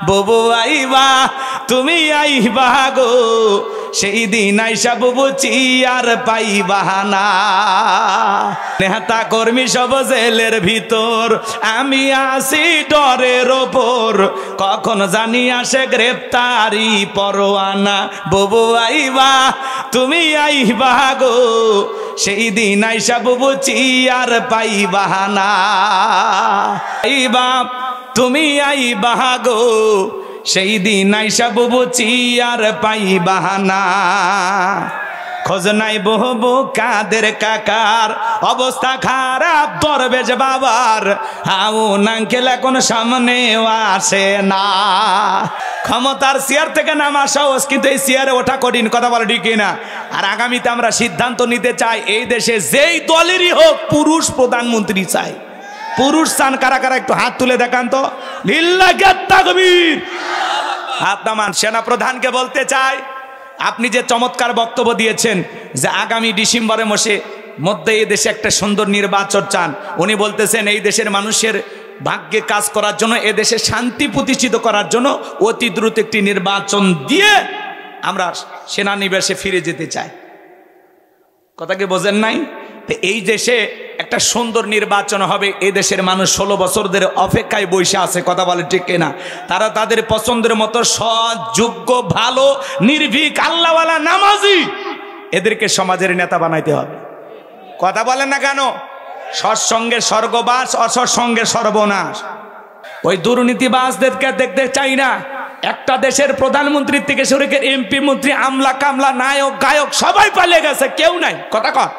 বুবু আইবা তুমি আইবা গো, সেই দিন আইসা বুবু চিয়ার পাইবা না। নেতা কর্মী সব জেলের ভিতর, আমি আসি ডরের ওপর, কখন জানি আসে গ্রেপ্তারি পরোয়ানা। বুবু আইবা তুমি আইবা গো, সেই দিন আইসা বুবু চিয়ার পাইবা না। আইবা তুমি আইবা গো, সেই দিন আইসা বুবু চিয়ার পাইবা না। খোঁজ নাই বহু কাদের কাকার, অবস্থা খারাপ দরবেশ বাবার, হাউন আঙ্কেল এখন সামনেও আসে না। ক্ষমতার চেয়ার থেকে নামা সহজ, কিন্তু এই চেয়ারে ওঠা কঠিন, কথা বলে ঠিক না? আর আগামীতে আমরা সিদ্ধান্ত নিতে চাই, এই দেশে যেই দলেরই হোক পুরুষ প্রধানমন্ত্রী চাই। পুরুষ চান কারা কারা একটু হাত তুলে দেখান তো। লিল্লাহি তাকবীর, হাত নামান। সেনা প্রধানকে বলতে চাই, আপনি যে চমৎকার বক্তব্য দিয়েছেন যে আগামী ডিসেম্বরের মধ্যে এই দেশে একটা সুন্দর নির্বাচন চান, উনি বলতেছেন এই দেশের মানুষের ভাগ্যে কাজ করার জন্য, এ দেশে শান্তি প্রতিষ্ঠিত করার জন্য অতি দ্রুত একটি নির্বাচন দিয়ে আমরা সেনানিবাসে ফিরে যেতে চাই। কথা কি বোঝেন নাই? এই দেশে একটা সুন্দর নির্বাচন হবে, এই দেশের মানুষ 16 বছর ধরে অপেক্ষায় বসে আছে, কথা বলে ঠিক কিনা? তারা তাদের পছন্দের মতো সৎ, যোগ্য, ভালো, নির্ভীক, আল্লাহওয়ালা, নামাজি এদেরকে সমাজের নেতা বানাইতে হবে। কথা বলেন না কেন? সৎসঙ্গে স্বর্গবাস, অসৎসঙ্গে সর্বনাশ। ওই দুর্নীতিবাজদেরকে দেখতে চাই না। একটা দেশের প্রধানমন্ত্রী থেকে শুরু করে এমপি, মন্ত্রী, আমলা কামলা, নায়ক, গায়ক সবাই পালিয়ে গেছে, কেউ নাই। কথা কর।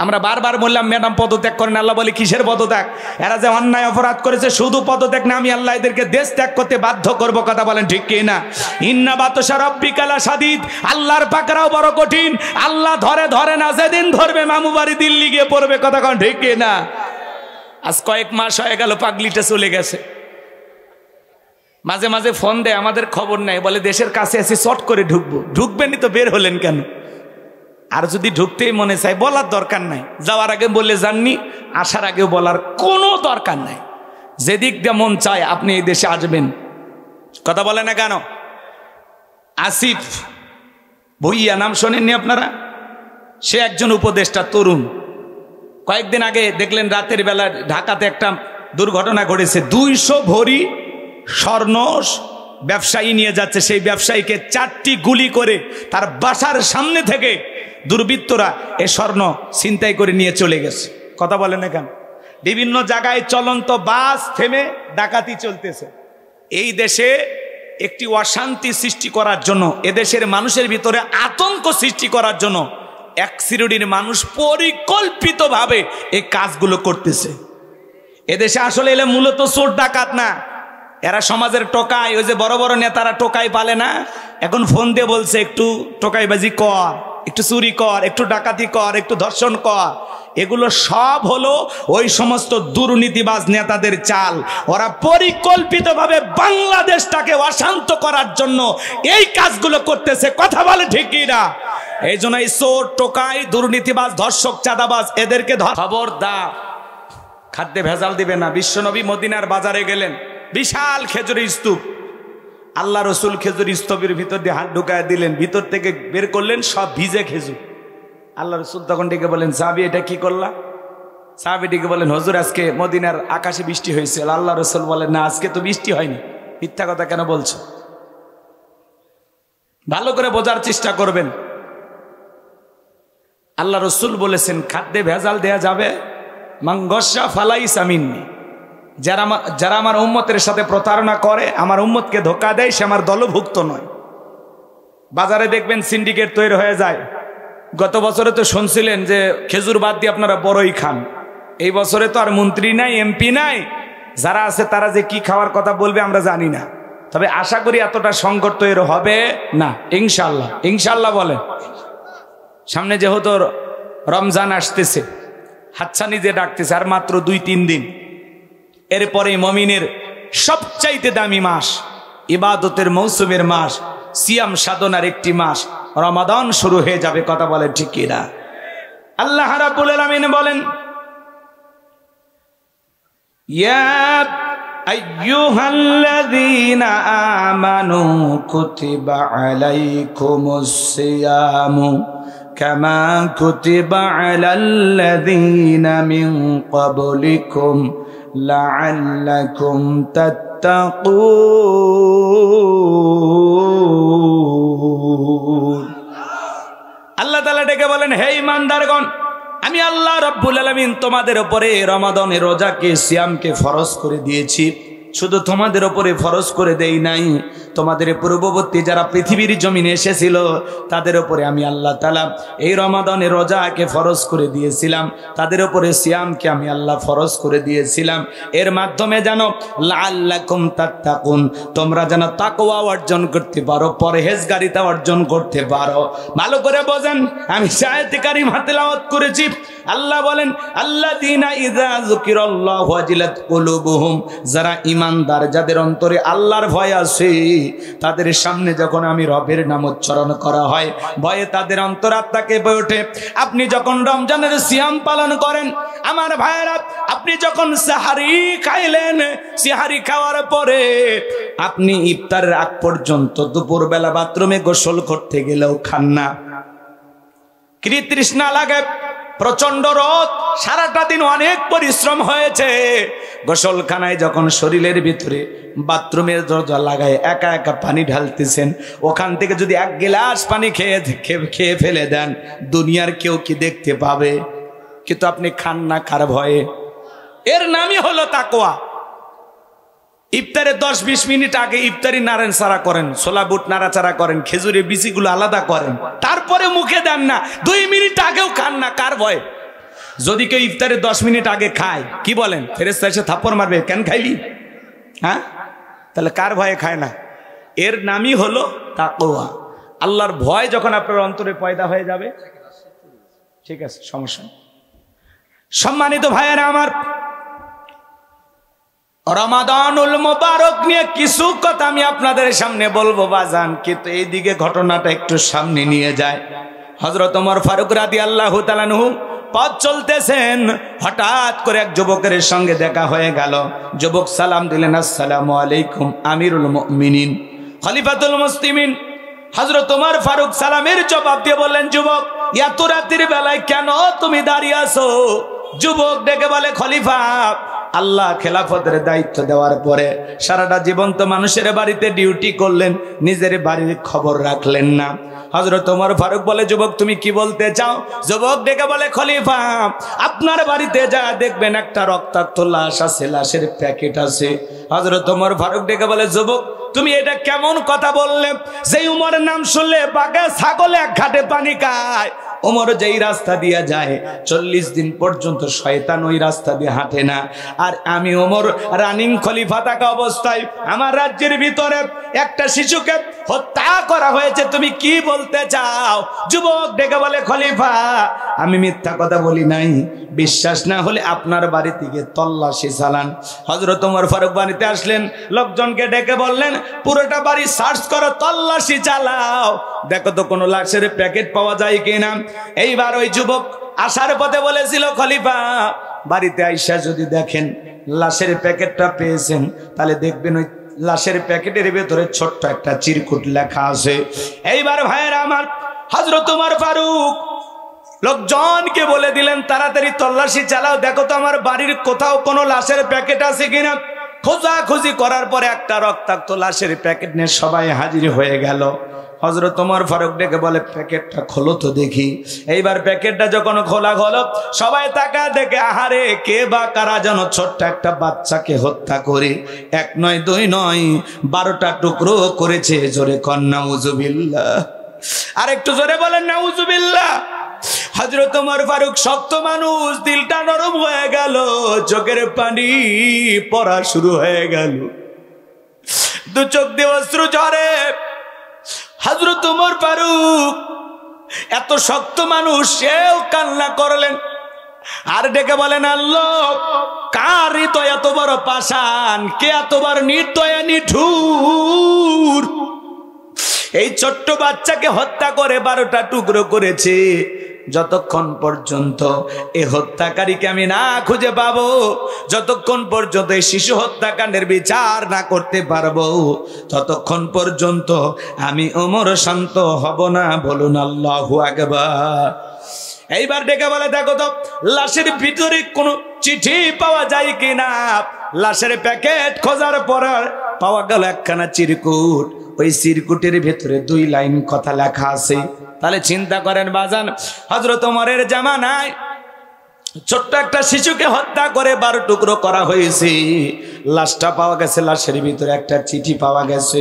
আমরা বারবার বললাম ম্যাডাম পদত্যাগ করেন, আল্লাহ বলে কিসের পদত্যাগ? এরা যে অন্যায় অপরাধ করেছে, শুধু পদত্যাগ না, আমি আল্লাহ এদেরকে দেশ ত্যাগ করতে বাধ্য করব। কথা বলেন ঠিক কি না? ইন্না বাতশা রাব্বিকা লাশাদীদ, আল্লাহর পাকড়াও বড় কঠিন। আল্লাহ ধরে ধরে না, যেদিন ধরবে মামু বাড়ি দিল্লি গিয়ে পড়বে। কথা কন ঠিক কি না? আজ কয়েক মাস হয়ে গেল পাগলিটা চলে গেছে। মাঝে মাঝে ফোন দেয়, আমাদের খবর নেই, বলে দেশের কাছে এসে চট করে ঢুকবো। ঢুকবেনই তো বের হলেন কেন? আর যদি ঢুকতেই মনে চায় বলার দরকার নাই, যাওয়ার আগে বলে যাননি, আসার আগেও বলার কোনো দরকার নাই। যেদিক দিয়ে মন চায় আপনি এই দেশে আসবেন। কথা বলে না কেন? আসিফ ভুইয়া নাম শোনেননি আপনারা? সে একজন উপদেষ্টা, তরুণ। কয়েকদিন আগে দেখলেন রাতের বেলা ঢাকাতে একটা দুর্ঘটনা ঘটেছে। 200 ভরি স্বর্ণ ব্যবসায়ী নিয়ে যাচ্ছে, সেই ব্যবসায়ীকে 4টি গুলি করে তার বাসার সামনে থেকে দুর্বৃত্তরা এ স্বর্ণ ছিনতাই করে নিয়ে চলে গেছে। কথা বলে না কেন? বিভিন্ন জায়গায় চলন্ত বাস থেমে ডাকাতি চলতেছে। এই দেশে একটি অশান্তি সৃষ্টি করার জন্য, এদেশের মানুষের ভিতরে আতঙ্ক সৃষ্টি করার জন্য এক শ্রেণীর মানুষ পরিকল্পিতভাবে এই কাজগুলো করতেছে। এদেশে আসলে এলে মূলত চোর ডাকাত না, এরা সমাজের টোকাই। ওই যে বড় বড় নেতারা টোকাই পালে না, এখন ফোন দিয়ে বলছে একটু টোকাইবাজি কর, একটু চুরি কর, একটু ডাকাতি কর, একটু ধর্ষণ কর। এগুলো সব হলো ওই সমস্ত দুর্নীতিবাজ নেতাদের চাল। ওরা পরিকল্পিতভাবে বাংলাদেশটাকে অশান্ত করার জন্য এই কাজগুলো করতেছে। কথা বলে ঠিক না? এই জন্য এই চোর, টোকাই, দুর্নীতিবাজ, ধর্ষক, চাঁদাবাজ এদেরকে খবরদার, খাদ্যে ভেজাল দিবে না। বিশ্বনবী মদিনার বাজারে গেলেন, বিশাল খেজুরের স্তূপ। আল্লাহ রসুল খেজুর স্তূপের ভিতর দিয়ে হাত ঢুকায় দিলেন, ভিতর থেকে বের করলেন সব ভিজে খেজুর। আল্লাহ রসুল তখন ডেকে বলেন, সাহাবী এটা কি করলা? সাহাবী ডেকে বলেন, হুজুর আজকে মদিনার আকাশে বৃষ্টি হয়েছে। আল্লাহ রসুল বলেন, না আজকে তো বৃষ্টি হয়নি, মিথ্যা কথা কেন বলছো? ভালো করে বোঝার চেষ্টা করবেন। আল্লাহ রসুল বলেছেন খাদ্যে ভেজাল দেয়া যাবে, মাংগসা ফালাইসা মিন্নি, যারা আমার উম্মতের সাথে প্রতারণা করে, আমার উম্মতকে ধোঁকা দেয়, সে আমার দলভুক্ত নয়। বাজারে দেখবেন সিন্ডিকেট তৈরি হয়ে যায়। গত বছরে তো শুনছিলেন যে খেজুর বাদ দিয়ে আপনারা বড়ই খান। এই বছরে তো আর মন্ত্রী নাই, এমপি নাই, যারা আছে তারা যে কি খাওয়ার কথা বলবে আমরা জানি না। তবে আশা করি এতটা সংকট তৈরি হবে না, ইনশাল্লাহ। ইনশাল্লাহ বলেন। সামনে যেহেতু রমজান আসতেছে, হাতছানি যে ডাকতেছে, আর মাত্র 2-3 দিন, এরপরে মুমিনের সবচাইতে দামি মাস, ইবাদতের মৌসুমের মাস, সিয়াম সাধনার একটি মাস রমাদান শুরু হয়ে যাবে। কথা বলে ঠিক কি না? আল্লাহ রাব্বুল আলামিন বলেন, ইয়া আইয়ুহাল্লাযীনা আমানু কুতিবা আলাইকুমুস সিয়ামু কামা কুতিবা আলাল্লাযীনা মিন ক্বাবলিকুম লাআল্লাকুম তাত্তাকুন। আল্লাহ তাআলা ডেকে বলেন, হে ঈমানদারগণ, আমি আল্লাহ রাব্বুল আলামিন তোমাদের উপরে রমাদানের রোজাকে সিয়ামকে ফরজ করে দিয়েছি। শুধু তোমাদের উপরে ফরজ করে দেই নাই, তোমাদের পূর্ববর্তী যারা পৃথিবীর জমিনে এসেছিল তাদের উপরে আমি আল্লাহ তাআলা এই রমাদানের রোজাকে ফরজ করে দিয়েছিলাম, তাদের উপরে সিয়ামকে আমি আল্লাহ ফরজ করে দিয়েছিলাম। এর মাধ্যমে যেন লাআল্লাকুম তাত্তাকুন, তোমরা যেন তাকওয়া অর্জন করতে পারো, পরহেজগারিতা অর্জন করতে পারো। ভালো করে বোঝেন, আমি আয়াতে কারিমা তেলাওয়াত করেছি। আল্লাহ বলেন, আল্লাযীনা ইযা যুকিরাল্লাহু ওয়াজিলাত কুলুবুহুম, যারা ঈমানদার, যাদের অন্তরে আল্লাহর ভয় আছে, তাদের সামনে যখন আমি রবের নাম উচ্চারণ করা হয়, ভয়ে তাদের অন্তরাত্মা কেঁপে ওঠে। আপনি যখন রমজানের সিয়াম পালন করেন আমার ভাইয়েরা, আপনি যখন সাহারি খাইলেন, সাহারি খাওয়ার পরে আপনি ইফতারের আগ পর্যন্ত দুপুরবেলা বাথরুমে গোসল করতে গেলেও খান না, কি তৃষ্ণা লাগে, প্রচন্ড রোদ, সারাটা দিন অনেক পরিশ্রম হয়েছে, গোসলখানায় যখন শরীরের ভিতরে বাথরুমের দরজা লাগায় একা একা পানি ঢালতেছেন, ওখান থেকে যদি এক গ্লাস পানি খেয়ে ফেলে দেন, দুনিয়ার কেউ কি দেখতে পাবে? কিন্তু আপনি খান না কার ভয়ে? এর নামই হলো তাকওয়া। ইফতারে 10-20 মিনিট আগে ইফতারি নাড়াচাড়া করেন, ছোলা বুট নাড়াচাড়া করেন, খেজুরের বিচিগুলো আলাদা করেন, তারপরে মুখে দেন না, 2 মিনিট আগেও খান না, কার ভয়? যদি কেউ ইফতারে 10 মিনিট আগে খায়, কি বলেন? ফেরেশতা এসে থাপ্পড় মারবে, কেন খাইলি? হ্যাঁ, তাহলে কার ভয়ে খায় না? এর নামই হলো তাকওয়া। আল্লাহর ভয় যখন আপনার অন্তরে পয়দা হয়ে যাবে, ঠিক আছে, সমস্যা নেই। সম্মানিত ভাইয়েরা আমার, রমাদানুল মুবারক নিয়ে কিছু কথা আমি আপনাদের সামনে বলবো বাজান, কিন্তু এইদিকে ঘটনাটা একটু সামনে নিয়ে যায়। হযরত ওমর ফারুক রাদিয়াল্লাহু তাআলা আনহু পথ চলতেছেন, হঠাৎ করে এক যুবকের সঙ্গে দেখা হয়ে গেল। যুবক সালাম দিলেন, আসসালামু আলাইকুম আমিরুল মুমিনিন খলিফাতুল মুসলিমিন। হযরত ওমর ফারুক সালামের জবাব দিয়ে বললেন, যুবক, এত রাতের বেলায় কেন তুমি দাঁড়িয়ে আছো? যুবক ডেকে বলে, খলিফা, আল্লাহ খেলাফতের দায়িত্ব দেওয়ার পরে সারাটা জীবন তো মানুষের বাড়িতে ডিউটি করলেন, নিজের বাড়ির খবর রাখলেন না। হযরত ওমর ফারুক বলে, যুবক তুমি কি বলতে চাও? যুবক ডেকে বলে, খলিফা, আপনার বাড়িতে যা দেখবেন একটা রক্তাক্ত লাশ আছে, লাশের প্যাকেট আছে। হযরত ওমর ফারুক ডেকে বলে, যুবক তুমি এটা কেমন কথা বললে? যেই উমরের নাম শুনলে বাঘে ছাগলে এক ঘাটে পানি খায়, ওমর যেই রাস্তা দিয়ে যায় 40 দিন পর্যন্ত শয়তান ওই রাস্তা দিয়ে হাঁটে না। আর আমি ওমর রানিং খলিফা থাকা অবস্থায় আমার রাজ্যের ভিতরে একটা শিশুকে হত্যা করা হয়েছে, তুমি কি বলতে চাও? যুবক ডেকে বলে, খলিফা, আমি মিথ্যা কথা বলি নাই, বিশ্বাস না হলে আপনার বাড়ি থেকে তল্লাশি চালান। হযরত ওমর ফারুক বাড়িতে আসলেন, লোকজনকে ডেকে বললেন, পুরোটা বাড়ি সার্চ করো, তল্লাশি চালাও, দেখো তো কোনো লাশের প্যাকেট পাওয়া যায় কিনা। এইবার ওই যুবক আসার পথে বলেছিল, খলিফা, বাড়িতে আইসা যদি দেখেন লাশের প্যাকেটটা পেয়েছেন, তাহলে দেখবেন ওই লাশের প্যাকেটের ভেতরে ছোট্ট একটা চিরকুট লেখা আছে। এইবার ভাইয়েরা আমার, হযরত ওমর ফারুক লোকজনকে বলে দিলেন, তাড়াতাড়ি তল্লাশি চালাও, দেখো তো আমার বাড়ির কোথাও কোনো লাশের প্যাকেট আছে কিনা। খোঁজাখুঁজি করার পরে একটা রক্তাক্ত লাশের প্যাকেট নিয়ে সবাই হাজির হয়ে গেল। হযরত ওমর ফারুক ডেকে বলে, প্যাকেটটা খোলো তো দেখি। এইবার প্যাকেটটা যখন খোলা হলো, সবাই তাকা দেখে, আহারে, কে বা কারা যেন ছোট্ট একটা বাচ্চাকে হত্যা করে 1 নয় 2 নয় 12টা টুকরো করেছে। জোরে কন নাউজুবিল্লাহ, আর একটু জোরে বলেন নাউজুবিল্লাহ। হযরত ওমর ফারুক শক্ত মানুষ, দিলটা নরম হয়ে গেল, চোখের পানি পড়া শুরু হয়ে গেল, 2 চোখ দিয়ে অশ্রু ঝরে। হযরত ওমর ফারুক এত শক্ত মানুষ, সেও কান্না করলেন আর ডেকে বলেন, আল্লাহ, কার হৃদয় এত বড় পাষাণ, কে এত বড় নির্দয়া নিঠুর, এই ছোট্ট বাচ্চাকে হত্যা করে 12টা টুকরো করেছে। যতক্ষণ পর্যন্ত এই হত্যাকারীকে আমি না খুঁজে পাবো, যতক্ষণ পর্যন্ত এই শিশু হত্যাকাণ্ডের বিচার না করতে পারবো, ততক্ষণ পর্যন্ত আমি ওমর শান্ত হব না। বলুন আল্লাহু আকবার। এইবার ডেকে বলে, দেখো তো লাশের ভিতরে কোনো চিঠি পাওয়া যায় কিনা। লাশের প্যাকেট খোঁজার পর পাওয়া গেল একখানা চিরকুট। ওই চিরকুটের ভেতরে 2 লাইন কথা লেখা আছে। তাহলে চিন্তা করেন বাজান, হযরত ওমরের জামানায় ছোট্ট একটা শিশুকে হত্যা করে 12 টুকরো করা হয়েছে। লাশটা পাওয়া গেছে, লাশের ভিতরে একটা চিঠি পাওয়া গেছে।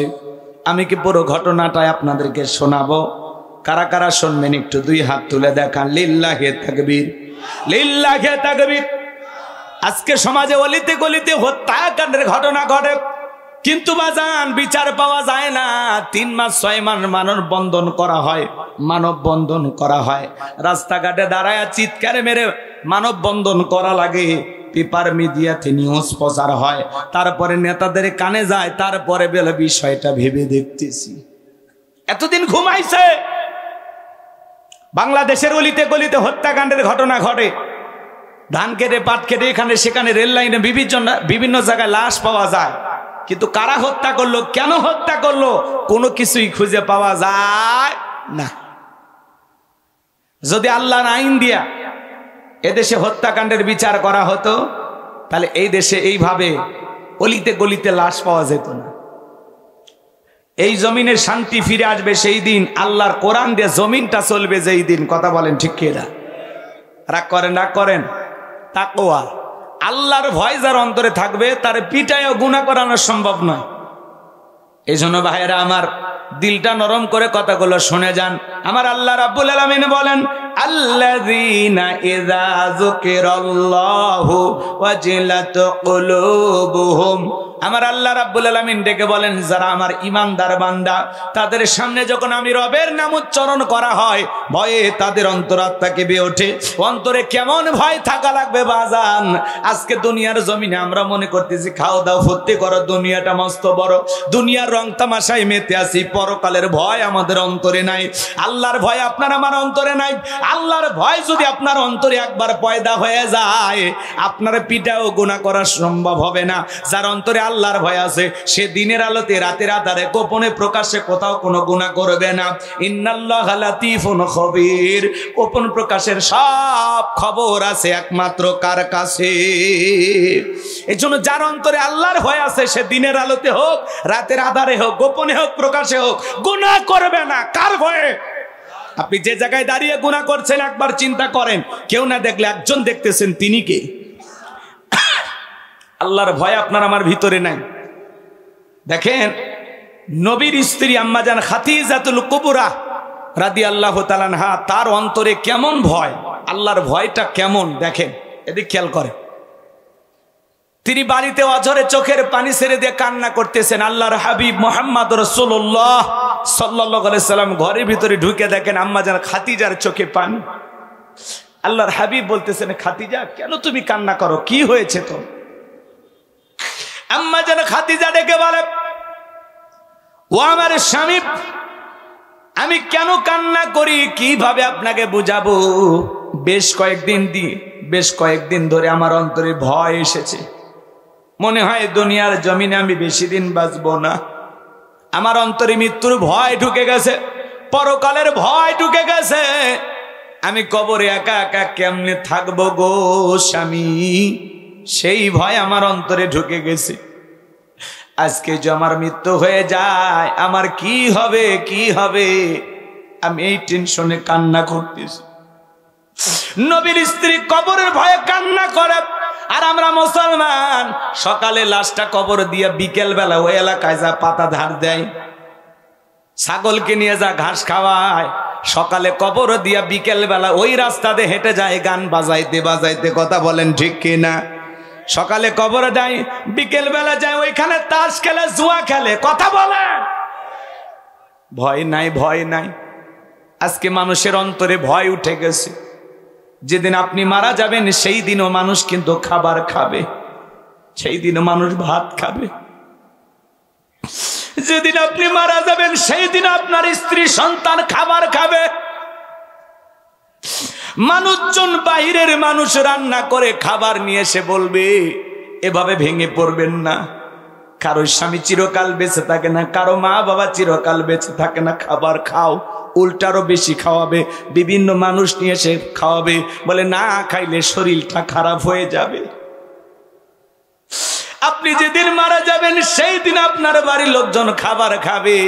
আমি কি পুরো ঘটনাটাই আপনাদেরকে শোনাবো? কারা কারা শুনবেন একটু 2 হাত তুলে দেখান। লিল্লাহি তাকবীর, লিল্লাহি তাকবীর। আজকে সমাজে অলিতে গলিতে হত্যাকাণ্ডের ঘটনা ঘটে, কিন্তু বাজান বিচার পাওয়া যায় না। 3 মাস 6 মাস মানববন্ধন করা হয়, মানববন্ধন করা হয়, রাস্তাঘাটে দাঁড়ায় চিৎকার মেরে মানববন্ধন করা লাগে, পেপার মিডিয়াতে নিউজ প্রচার হয়, তারপরে নেতাদের কানে যায়, তারপরে বলে বিষয়টা ভেবে দেখতেছি। এতদিন ঘুমাইছে। বাংলাদেশের অলিতে গলিতে হত্যাকাণ্ডের ঘটনা ঘটে। ধান কেটে পাট কেটে এখানে সেখানে রেল লাইনে বিভিন্ন জায়গায় লাশ পাওয়া যায়, কিন্তু কারা হত্যা করলো, কেন হত্যা করলো, কোনো কিছুই খুঁজে পাওয়া যায় না। যদি আল্লাহর আইন দিয়া এদেশে হত্যাকাণ্ডের বিচার করা হতো, তাহলে এই দেশে এইভাবে অলিতে গলিতে লাশ পাওয়া যেত না। এই জমিনের শান্তি ফিরে আসবে সেই দিন, আল্লাহর কোরআন দিয়ে জমিনটা চলবে যেই দিন। কথা বলেন ঠিক কিনা? রাগ করেন, রাগ করেন। তাকওয়া, আল্লাহর ভয় যার অন্তরে থাকবে তার পিটায়ও গুনাহ করানো সম্ভব নয়। এই জন্য ভাইয়েরা আমার, দিলটা নরম করে কথাগুলো শুনে যান। আমার আল্লাহ রাব্বুল আলামিন বলেন, আল্লাযীনা ইযা যুকিরাল্লাহু ওয়াজিলাত কুলুবুহুম। আমার আল্লাহ রাব্বুল আলামিন ডেকে বলেন, যারা আমার ঈমানদার বান্দা, তাদের সামনে যখন আমি রবের নাম উচ্চারণ করা হয়, ভয়ে তাদের অন্তরাত্মা কেঁপে ওঠে। অন্তরে কেমন ভয় থাকা লাগবে বাজান। আজকে দুনিয়ার জমিনে আমরা মনে করতেছি খাও দাও ফুর্তি করো, দুনিয়াটা মস্ত বড়, দুনিয়ার রং তামাশায় মেতে আছি, পরকালের ভয় আমাদের অন্তরে নাই। আল্লাহর ভয় আপনার আমার অন্তরে নাই। আল্লাহর ভয় যদি আপনার অন্তরে একবার পয়দা হয়ে যায়, আপনার পিঠাও গুনাহ করা সম্ভব হবে না। যার অন্তরে আল্লাহর ভয় আছে, সে দিনের আলোতে রাতের আধারে গোপনে প্রকাশ্যে কোথাও কোনো গুনাহ করবে না। ইন্নাল্লাহা লাতীফুন খবীর। গোপন প্রকাশের সব খবর আছে একমাত্র কার কাছে? এজন্য যার অন্তরে আল্লাহর ভয় আছে, সে দিনের আলোতে হোক, রাতের আধারে হোক, গোপনে হোক, প্রকাশে হোক, গুনাহ করবে না। কার ভয়ে? আপনি যে জায়গায় দাঁড়িয়ে গুনাহ করছেন একবার চিন্তা করেন, কেউ না দেখলে একজন দেখতেছেন, তিনি কে? আল্লাহর ভয় আপনার আমার ভিতরে নাই। দেখেন নবীর স্ত্রী আম্মা জান খাদিজাতুল কুবরা রাদিয়াল্লাহু তাআলা আনহা, তার অন্তরে কেমন ভয়, আল্লাহর ভয়টা কেমন দেখেন, এদিকে খেয়াল করেন। তিনি বাড়িতে অঝরে চোখের পানি ছেড়ে দিয়ে কান্না করতেছেন। আল্লাহর হাবিব মুহাম্মদ রাসূলুল্লাহ সাল্লাল্লাহু আলাইহি সাল্লাম ঘরের ভিতরে ঢুকে দেখেন আম্মা জান খাদিজার চোখে পানি। আল্লাহর হাবিব বলতেছেন, খাদিজা কেন তুমি কান্না করো, কি হয়েছে তো? আম্মা জান খাদিজা ডেকে বলে, ও আমার স্বামী, আমি কেন কান্না করি কিভাবে আপনাকে বুঝাবো? বেশ কয়েকদিন ধরে আমার অন্তরে ভয় এসেছে। মনে হয় দুনিয়ার জমিনে আমি বেশি দিন বাঁচবো না। আমার অন্তরে মৃত্যুর ভয় ঢুকে গেছে, পরকালের ভয় ঢুকে গেছে। আমি কবরে একা একা কেমনে থাকবো গো স্বামী, সেই ভয় আমার অন্তরে ঢুকে গেছে। আজকে যে আমার মৃত্যু হয়ে যায়, আমার কি হবে, কি হবে, আমি এই টেনশনে কান্না করতেছি। নবীর স্ত্রী কবরের ভয়ে কান্না করে, আর আমরা মুসলমান সকালে লাশটা কবর দিয়ে বিকেল বেলা ওই এলাকায় যা পাতা ধার দেয়, ছাগলকে নিয়ে যা ঘাস খাওয়ায়, সকালে কবর দিয়া বিকেল বেলা ওই রাস্তা দিয়ে হেঁটে যায় গান বাজাইতে বাজাইতে। কথা বলেন ঠিক কিনা? সকালে কবর যায়, বিকেল বেলা যায় ওইখানে তাস খেলে, জুয়া খেলে। কথা বলেন, ভয় নাই, ভয় নাই। আজকে মানুষের অন্তরে ভয় উঠে গেছে। যেদিন আপনি মারা যাবেন সেই দিনও মানুষ কিন্তু খাবার খাবে, সেই দিনও মানুষ ভাত খাবে। যেদিন আপনি মারা যাবেন সেই দিন আপনার স্ত্রী সন্তান খাবার খাবে। মানুষজন বাইরের মানুষ রান্না করে খাবার নিয়ে এসে বলবে, এভাবে ভেঙে পড়বেন না। কারো স্বামী চিরকাল বেঁচে থাকে না, কারো মা বাবা চিরকাল বেঁচে থাকে না। খাবার খাও, উল্টারও বেশি খাওয়াবে, বিভিন্ন মানুষ নিয়ে এসে খাওয়াবে, বলে না খাইলে শরীরটা খারাপ হয়ে যাবে। আপনি যেদিন মারা যাবেন সেই দিন আপনার বাড়ির লোকজন খাবার খাবে।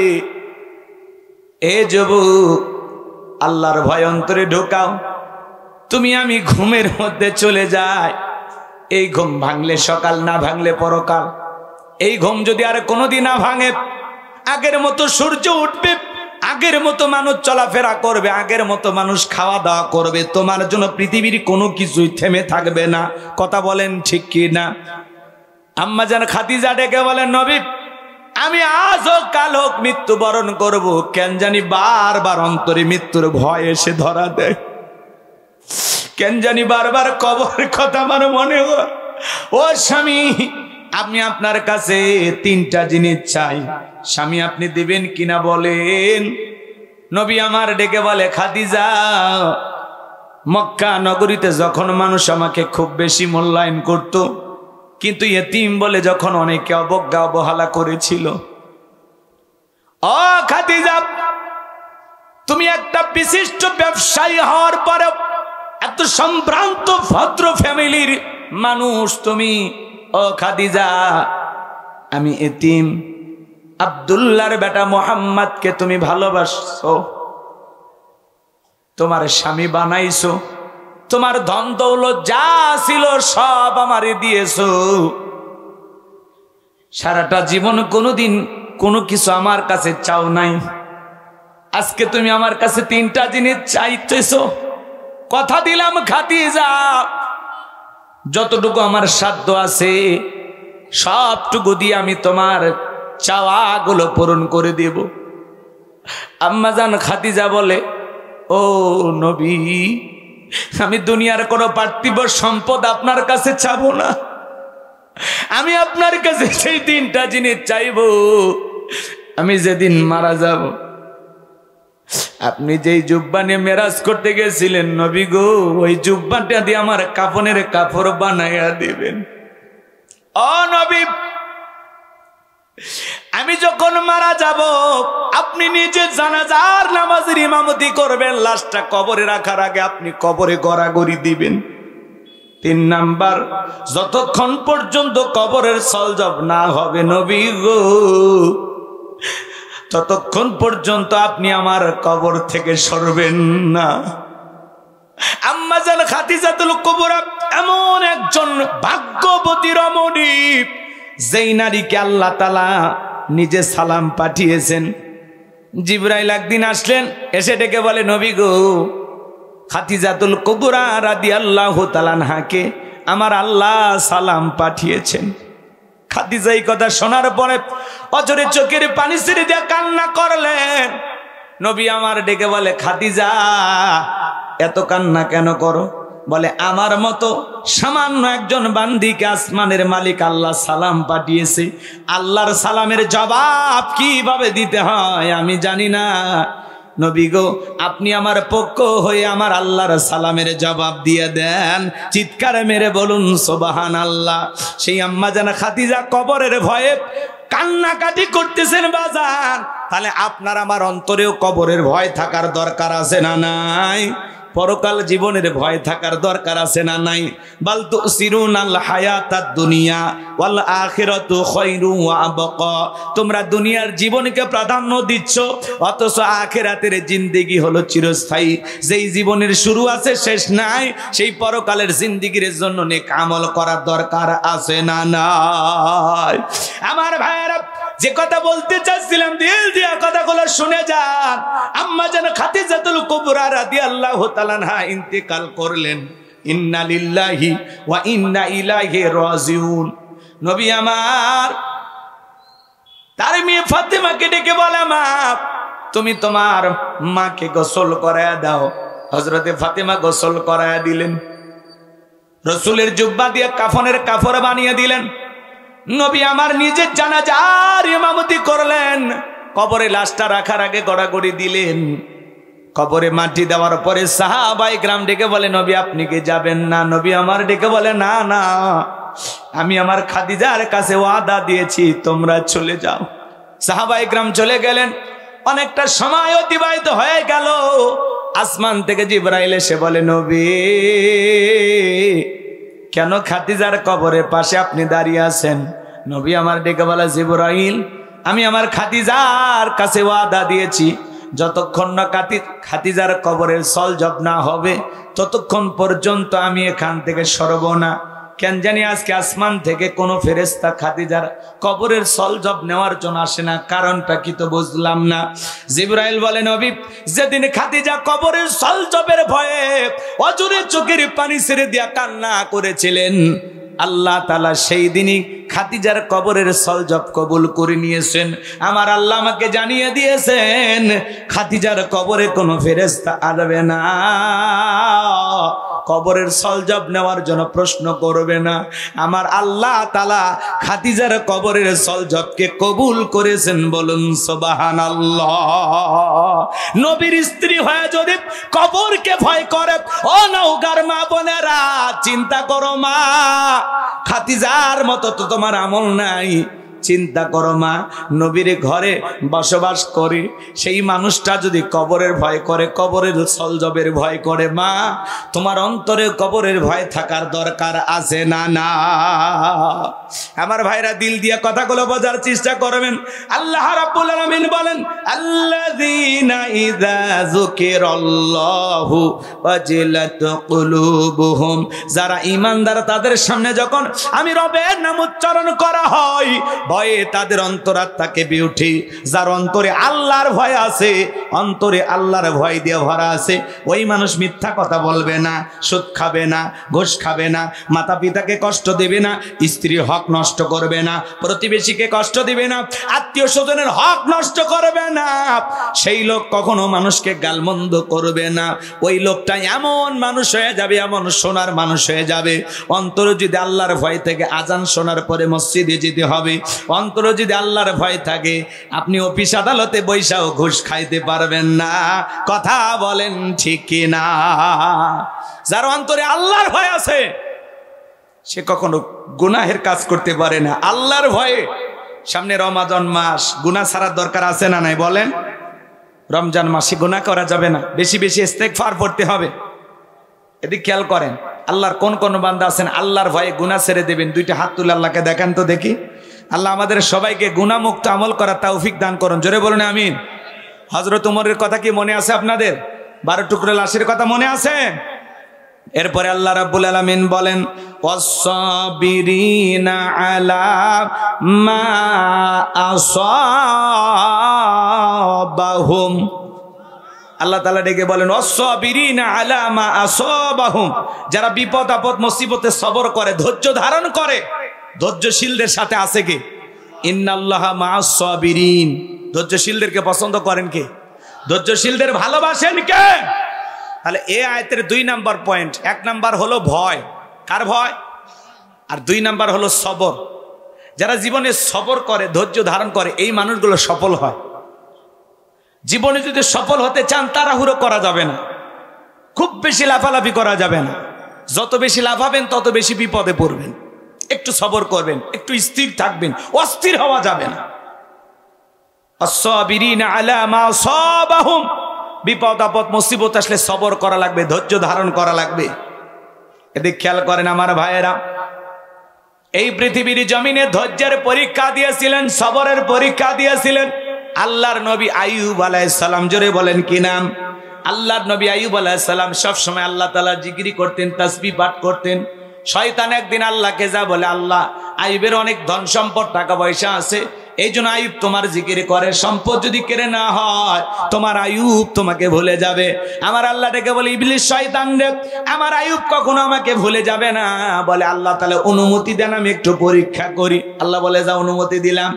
এ যুবক, আল্লাহর ভয় অন্তরে ঢোকাও। তুমি আমি ঘুমের মধ্যে চলে যাই, এই ঘুম ভাঙলে সকাল, না ভাঙলে পরকাল। এই ঘুম যদি আর কোনোদিন না ভাঙে, আগের মতো সূর্য উঠবে, আগের মতো মানুষ চলাফেরা করবে, আগের মতো মানুষ খাওয়া দাওয়া করবে, তোমার জন্য পৃথিবীর কোনো কিছুই থেমে থাকবে না। কথা বলেন ঠিক কি না? আম্মা জান খাদিজা ডেকে বলেন, নবী আমি আজ হোক কাল হোক মৃত্যুবরণ করব, কেন জানি বারবার অন্তরে মৃত্যুর ভয় এসে ধরা দেয়। কেন জানি বারবার কবরের কথা আমার মনে হয়। ও স্বামী, আমি আপনার কাছে 3টা জিনিস চাই, স্বামী আপনি দিবেন কিনা বলেন। নবী আমার ডেকে বলে, খাদিজা মক্কা নগরীতে যখন মানুষ আমাকে খুব বেশি মূল্যায়ন করত, কিন্তু ইয়েতিম বলে যখন অনেকে অবজ্ঞা অবহেলা করেছিল, ও খাদিজা তুমি একটা বিশিষ্ট ব্যবসায়ী হওয়ার পরে, এত সম্ভ্রান্ত ভদ্র ফ্যামিলির মানুষ তুমি, ও খাদিজা আমি এতিম আব্দুল্লাহর বেটা মোহাম্মদকে তুমি ভালোবাসছো, তোমার স্বামী বানাইছো, তোমার ধন দৌলত যা ছিল সব আমারে দিয়েছো, সারাটা জীবন কোনোদিন কোনো কিছু আমার কাছে চাও নাই, আজকে তুমি আমার কাছে 3টা জিনিস চাইতেছো। কথা দিলাম খাদিজা যতটুকু আমার সাধ্য আছে সবটুকু দিয়ে আমি তোমার চাওয়াগুলো পূরণ করে দেব। আম্মা জান খাদিজা বলে, ও নবী আমি দুনিয়ার কোনো পার্থিব সম্পদ আপনার কাছে চাবো না, আমি আপনার কাছে সেই 3টা জিনিস চাইবো। আমি যেদিন মারা যাব, আপনি যেই জুব্বা নিয়ে মেরাজ করতে গেছিলেন নবী গো, ওই জুব্বাটা দিয়ে আমার কাফনের কাপড় বানাইয়া দিবেন। ও নবী আমি যখন মারা যাব, আপনি নিজে জানাজার নামাজের ইমামতি করবেন, লাশটা কবরে রাখার আগে আপনি কবরে গড়াগড়ি দিবেন। 3 নাম্বার, যতক্ষণ পর্যন্ত কবরের সলজব না হবে নবী গো, ততক্ষণ পর্যন্ত আপনি আমার কবর থেকে সরবেন না। আম্মা জান খাদিজাতুল কুবরা এমন একজন ভাগ্যবতী রমণী, যেই নারীকে আল্লাহ তাআলা নিজে সালাম পাঠিয়েছেন। জিবরাইল একদিন আসলেন, এসে ডেকে বলে, নবী গো খাদিজাতুল কুবরা রাদিয়াল্লাহু তাআলা আনহাকে আমার আল্লাহ সালাম পাঠিয়েছেন। খাদিজা এই কথা শোনার পরে অজরে চোখের পানি ছেড়ে দিয়ে কান্না করলেন। নবী আমার ডেকে বলে, খাদিজা এত কান্না কেন করো? বলে, আমার মতো সামান্য একজন বান্দিকে আসমানের মালিক আল্লাহ সালাম পাঠিয়েছে, আল্লাহর সালামের জবাব কিভাবে দিতে হয় আমি জানি না। নবী গো আপনি আমার পক্ষ হয়ে আমার আল্লাহর সালামের জবাব দিয়ে দেন। চিৎকার মেরে বলুন সুবহানাল্লাহ। সেই আম্মা জান খাদিজা কবরের ভয়ে কান্নাকাটি করতেছেন বাজার। তাহলে আপনার আমার অন্তরেও কবরের ভয় থাকার দরকার আছে না নাই? পরকাল জীবনের ভয় থাকার দরকার আছে না নাই? বাল তুসিরুনাল হায়াতাদ দুনিয়া ওয়াল আখিরাতু খায়রু ওয়া আবকা। তোমরা দুনিয়ার জীবনকে প্রাধান্য দিচ্ছ, অথচ আখিরাতের জিন্দেগি হলো চিরস্থায়ী। যেই জীবনের শুরু আছে শেষ নাই, সেই পরকালের জিন্দেগির জন্য নেক আমল করার দরকার আছে না নাই? আমার ভাইয়েরা, যে কথা বলতে চাচ্ছিলাম দিল দিয়া কথাগুলো শুনে যান। আম্মা জান খাদিজাতুল কুবরা রাদিয়াল্লাহু তাআলা আনহা ইন্তেকাল করলেন। ইন্না লিল্লাহি ওয়া ইন্না ইলাইহি রাজিউন। নবী আমার তার মেয়ে ফাতেমাকে ডেকে বলে, মা তুমি তোমার মাকে গোসল করায়া দাও। হযরতে ফাতেমা গোসল করায়া দিলেন, রাসূলের জুব্বা দিয়ে কাফনের কাপড় বানিয়ে দিলেন। নবী আমার নিজের জানাজার ইমামতি করলেন, কবরে লাশটা রাখার আগে গড়াগড়ি দিলেন। কবরে মাটি দেওয়ার পরে সাহাবায়ে কেরাম ডেকে বলে নবী আপনি কি যাবেন না? নবী আমার ডেকে বলে না না, আমি আমার খাদিজার কাছে ওয়াদা দিয়েছি, তোমরা চলে যাও। সাহাবায়ে কেরাম চলে গেলেন। অনেকটা সময় অতিবাহিত হয়ে গেল। আসমান থেকে জিবরাইল এসে বলে নবী কেন খাদিজার কবরের পাশে আপনি দাঁড়িয়ে আছেন? নবী আমার ডেকে বলে জিবরাইল আমি আমার খাদিজার কাছে ওয়াদা দিয়েছি, যতক্ষণ না খাদিজার কবরের সলজব না হবে ততক্ষণ পর্যন্ত আমি এখান থেকে সরব না। কেন জানি আজকে আসমান থেকে কোনো ফেরেশতা খাদিজার কবরের সলজব নেওয়ার জন্য আসে না, কারণটা কি তো বুঝলাম না। জিবরাইল বলে নবী যেদিন খাদিজা কবরের সলজবের ভয়ে অজুরে চোখের পানি ছেড়ে দিয়া কান্না করেছিলেন, আল্লাহ তাআলা সেই দিনই খাদিজার কবরের সলজব কবুল করে নিয়েছেন। আমার আল্লাহ আমাকে জানিয়ে দিয়েছেন খাদিজার কবরে কোনো ফেরেশতা আসবে না, কবরের সলজব নেওয়ার জন্য প্রশ্ন করবে না। আমার আল্লাহ তাআলা খাদিজার কবরের সলজবকে কবুল করেছেন, বলুন সুবহানাল্লাহ। নবীর স্ত্রী হয়ে যদি কবরকে ভয় করে, ও নওগাঁর মা বোনেরা চিন্তা করো মা, খাদিজার মতো তো তোমার আমল নাই। চিন্তা করো মা, নবীর ঘরে বসবাস করে সেই মানুষটা যদি কবরের ভয় করে, কবরের সলজবের ভয় করে, মা তোমার অন্তরে কবরের ভয় থাকার দরকার আছে না? না। আমার ভাইরা দিল দিয়ে কথাগুলো বোঝার চেষ্টা করবেন। আল্লাহ রাব্বুল আলামিন বলেন আল্লাযীনা ইযা যুকিরাল্লাহু ওয়াজিলাত কুলুবুহুম, যারা ঈমানদার তাদের সামনে যখন আমি রবের নাম উচ্চারণ করা হয় ভয়ে তাদের অন্তরাত্মা কেঁপে ওঠে। যার অন্তরে আল্লাহর ভয় আছে, অন্তরে আল্লাহর ভয় দিয়ে ভরা আছে, ওই মানুষ মিথ্যা কথা বলবে না, সুদ খাবে না, ঘুষ খাবে না, মাতা পিতাকে কষ্ট দেবে না, স্ত্রীর হক নষ্ট করবে না, প্রতিবেশীকে কষ্ট দিবে না, আত্মীয় স্বজনের হক নষ্ট করবে না। সেই লোক কখনো মানুষকে গালমন্দ করবে না। ওই লোকটা এমন মানুষ হয়ে যাবে, এমন সোনার মানুষ হয়ে যাবে। অন্তরে যদি আল্লাহর ভয় থেকে আজান শোনার পরে মসজিদে যেতে হবে, অন্তরে যদি আল্লাহর ভয় থাকে আপনি অফিস আদালতে বৈশাও ঘুষ খাইতে পারবেন না। কথা বলেন ঠিক কি না? যার অন্তরে আল্লাহর ভয় আছে সে কখনো গুনাহের কাজ করতে পারে না আল্লাহর ভয়ে। সামনে রমজান মাস, গুনাহ ছাড়ার দরকার আছে না নাই বলেন? রমজান মাসে গুনাহ করা যাবে না, বেশি বেশি ইস্তেগফার পড়তে হবে। এদিক খেয়াল করেন, আল্লাহর কোন কোন বান্দা আছেন আল্লাহর ভয়ে গুনাহ ছেড়ে দেবেন? দুইটা হাত তুলে আল্লাহকে দেখান তো দেখি। আল্লাহ আমাদের সবাইকে গুনাহমুক্ত আমল করার তৌফিক দান করুন, জোরে বলুন আমিন। হযরত ওমরের কথা কি মনে আছে আপনাদের? 12 টুকরা লাশের কথা মনে আছে? এরপরে আল্লাহ রাব্বুল আলামিন বলেন ওয়াস-সাবিরিনা আলা মা আসাবাহুম। আল্লাহ তাআলা ডেকে বলেন ওয়াস-সাবিরিনা আলা মা আসাবাহুম, যারা বিপদ আপদ মুসিবতে সবর করে, ধৈর্য ধারণ করে, ধৈর্যশীলদের সাথে আছে কে? ইন্নাল্লাহা মা'আস-সাবিরিন। ধৈর্যশীলদেরকে পছন্দ করেন কে? ধৈর্যশীলদের ভালোবাসেন কে? তাহলে এই আয়াতের 2 নাম্বার পয়েন্ট, 1 নাম্বার হলো ভয়। কার ভয়? আর 2 নাম্বার হলো সবর। যারা জীবনে সবর করে, ধৈর্য ধারণ করে, এই মানুষগুলো সফল হয়। জীবনে যদি সফল হতে চান তাড়াহুড়ো করা যাবে না, খুব বেশি লাফালাফি করা যাবে না। যত বেশি লাফাবেন তত বেশি বিপদে পড়বেন। একটু সবর করবেন, একটু স্থির থাকবেন, অস্থির হওয়া যাবে না। আস-সাবিরিনা আলা মা আসাবাহুম, বিপদ আপদ মুসিবত আসলে সবর করা লাগবে, ধৈর্য ধারণ করা লাগবে। এদিকে খেয়াল করেন আমার ভাইয়েরা, এই পৃথিবীর জমিনে ধৈর্যের পরীক্ষা দিয়েছিলেন, সবরের পরীক্ষা দিয়েছিলেন আল্লাহর নবী আইয়ুব আলাইহিস সালাম। জোরে বলেন কি নাম? আল্লাহর নবী আইয়ুব আলাইহিস সালাম সব সময় আল্লাহ তাআলা জিকির করতেন, তাসবিহ পাঠ করতেন। শয়তান একদিন আল্লাহকে যা বলে, আল্লাহ আইয়ুবের অনেক ধন সম্পদ টাকা পয়সা আছে, এই জন্য আইয়ুব তোমার জিকির করে, সম্পদ যদি কেড়ে না হয় তোমার আইয়ুব তোমাকে ভুলে যাবে। আমার আল্লাহ ডেকে বলে ইবলিস শয়তান রে, আমার আইয়ুব কখনো আমাকে ভুলে যাবে না। বলে আল্লাহ তাহলে অনুমতি দেন আমি একটু পরীক্ষা করি। আল্লাহ বলে যা অনুমতি দিলাম।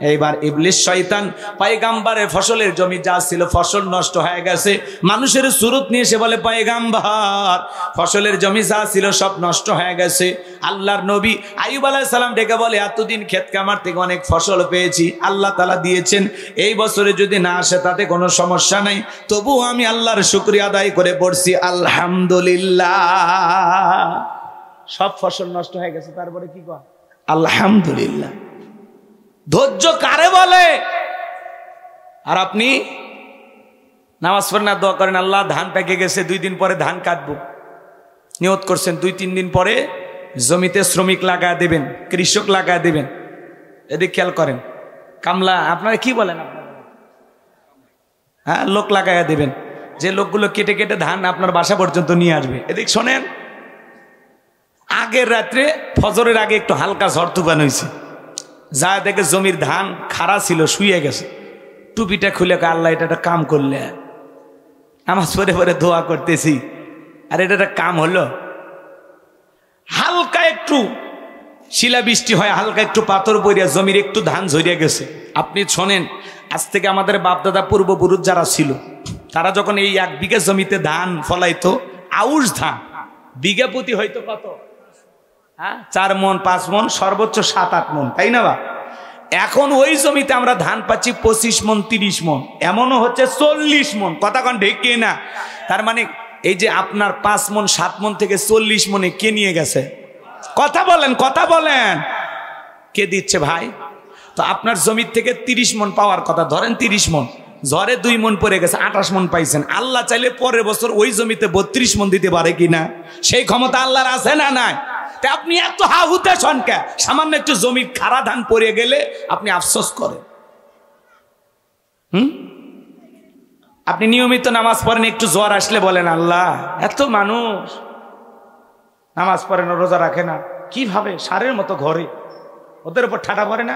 এইবার ইবলিস শয়তান পয়গম্বরের ফসলের জমি যা ছিল ফসল নষ্ট হয়ে গেছে, মানুষের সুরত নিয়ে এসে বলে পয়গম্বর ফসলের জমি যা ছিল সব নষ্ট হয়ে গেছে। আল্লাহর নবী আইয়ুব আলাইহিস সালাম ডেকে বলে এতদিন ক্ষেত কামার থেকে অনেক ফসল পেয়েছি, আল্লাহ তাআলা দিয়েছেন, এই বছরে যদি না আসে তাতে কোনো সমস্যা নাই, তবুও আমি আল্লাহর শুকরিয়া আদায় করে পড়ছি আলহামদুলিল্লাহ। সব ফসল নষ্ট হয়ে গেছে, তারপরে কি কয় আলহামদুলিল্লাহ। ধৈর্য কারে বলে? আর আপনি নামাজ পড়েন না, দোয়া করেন আল্লাহ ধান পেকে গেছে, 2 দিন পরে ধান কাটবো, নিয়ত করছেন 2-3 দিন পরে জমিতে শ্রমিক লাগায় দেবেন, কৃষক লাগায় দেবেন। এদিকে খেয়াল করেন, কামলা আপনারা কি বলেন, আপনারা হ্যাঁ লোক লাগায় দেবেন, যে লোকগুলো কেটে কেটে ধান আপনার বাসা পর্যন্ত নিয়ে আসবে। এদিকে শোনেন, আগের রাত্রে ফজরের আগে একটু হালকা ঝড় তুফান হয়েছে, যা দেখে জমির ধান খাড়া ছিল শুয়ে গেছে, টুপিটা খুলে আল্লাহ এটা একটা কাম করলে, নামাজ পড়ে পরে দোয়া করতেছি, আর এটা একটা কাম হলো। হালকা একটু শিলাবৃষ্টি হয়, হালকা একটু পাথর পড়িয়া জমির একটু ধান ঝরিয়া গেছে। আপনি শোনেন, আজ থেকে আমাদের বাপদাদা পূর্বপুরুষ যারা ছিল, তারা যখন এই 1 বিঘা জমিতে ধান ফলাইতো, আউশ ধান বিঘা প্রতি হয়তো কত, হ্যাঁ 4 মণ 5 মণ, সর্বোচ্চ 7-8 মণ, তাই না বা? এখন ওই জমিতে আমরা ধান পাচ্ছি 25 মণ 30 মণ, এমনও হচ্ছে 40 মণ। কথা কন ঠিক কি না? তার মানে এই যে আপনার 5 মণ 7 মণ থেকে 40 মণে কে নিয়ে গেছে? কথা বলেন, কথা বলেন, কে দিচ্ছে ভাই? তো আপনার জমির থেকে 30 মণ পাওয়ার কথা, ধরেন 30 মণ, ঝড়ে 2 মণ পড়ে গেছে, 28 মণ পাইছেন। আল্লাহ চাইলে পরের বছর ওই জমিতে 32 মণ দিতে পারে কিনা? সেই ক্ষমতা আল্লাহর আছে না নাই? তা আপনি এত হাহুতে শনকা, সামান্য একটু জমির খাড়া ধান পড়ে গেলে আপনি আফসোস করেন। আপনি নিয়মিত নামাজ পড়েন, একটু জ্বর আসলে বলেন আল্লাহ, এত মানুষ নামাজ পড়ে না, রোজা রাখে না, কিভাবে সারের মতো ঘরে, ওদের উপর ঠাটা পড়ে না?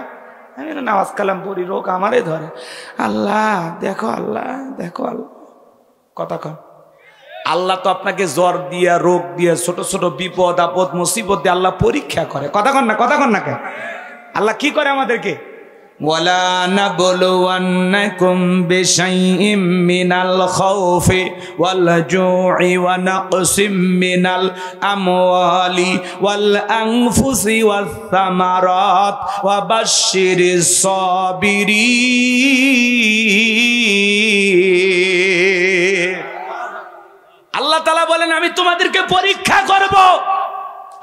আমি নামাজ কালাম পড়ি, রোগ আমারে ধরে, আল্লাহ দেখো, আল্লাহ দেখো, আল্লাহ কথা কন। আল্লাহ তো আপনাকে জ্বর দিয়া, রোগ দিয়া, ছোট ছোট বিপদ আপদ মুসিবত দিয়ে আল্লাহ পরীক্ষা করে। কথা কন না, কথা কন না কেন? আল্লাহ কি করে আমাদেরকে? ওয়ালা নাবলুওয়ান্নাকুম বিশাইইম মিনাল খাউফি ওয়াল জুই ওয়া নাকসিম মিনাল আমওয়ালি ওয়াল আনফুসি ওয়াস সামারাত ওয়া বাশশিরিস সাবিরিন। আল্লাহ তাআলা বলেন আমি তোমাদেরকে পরীক্ষা করব।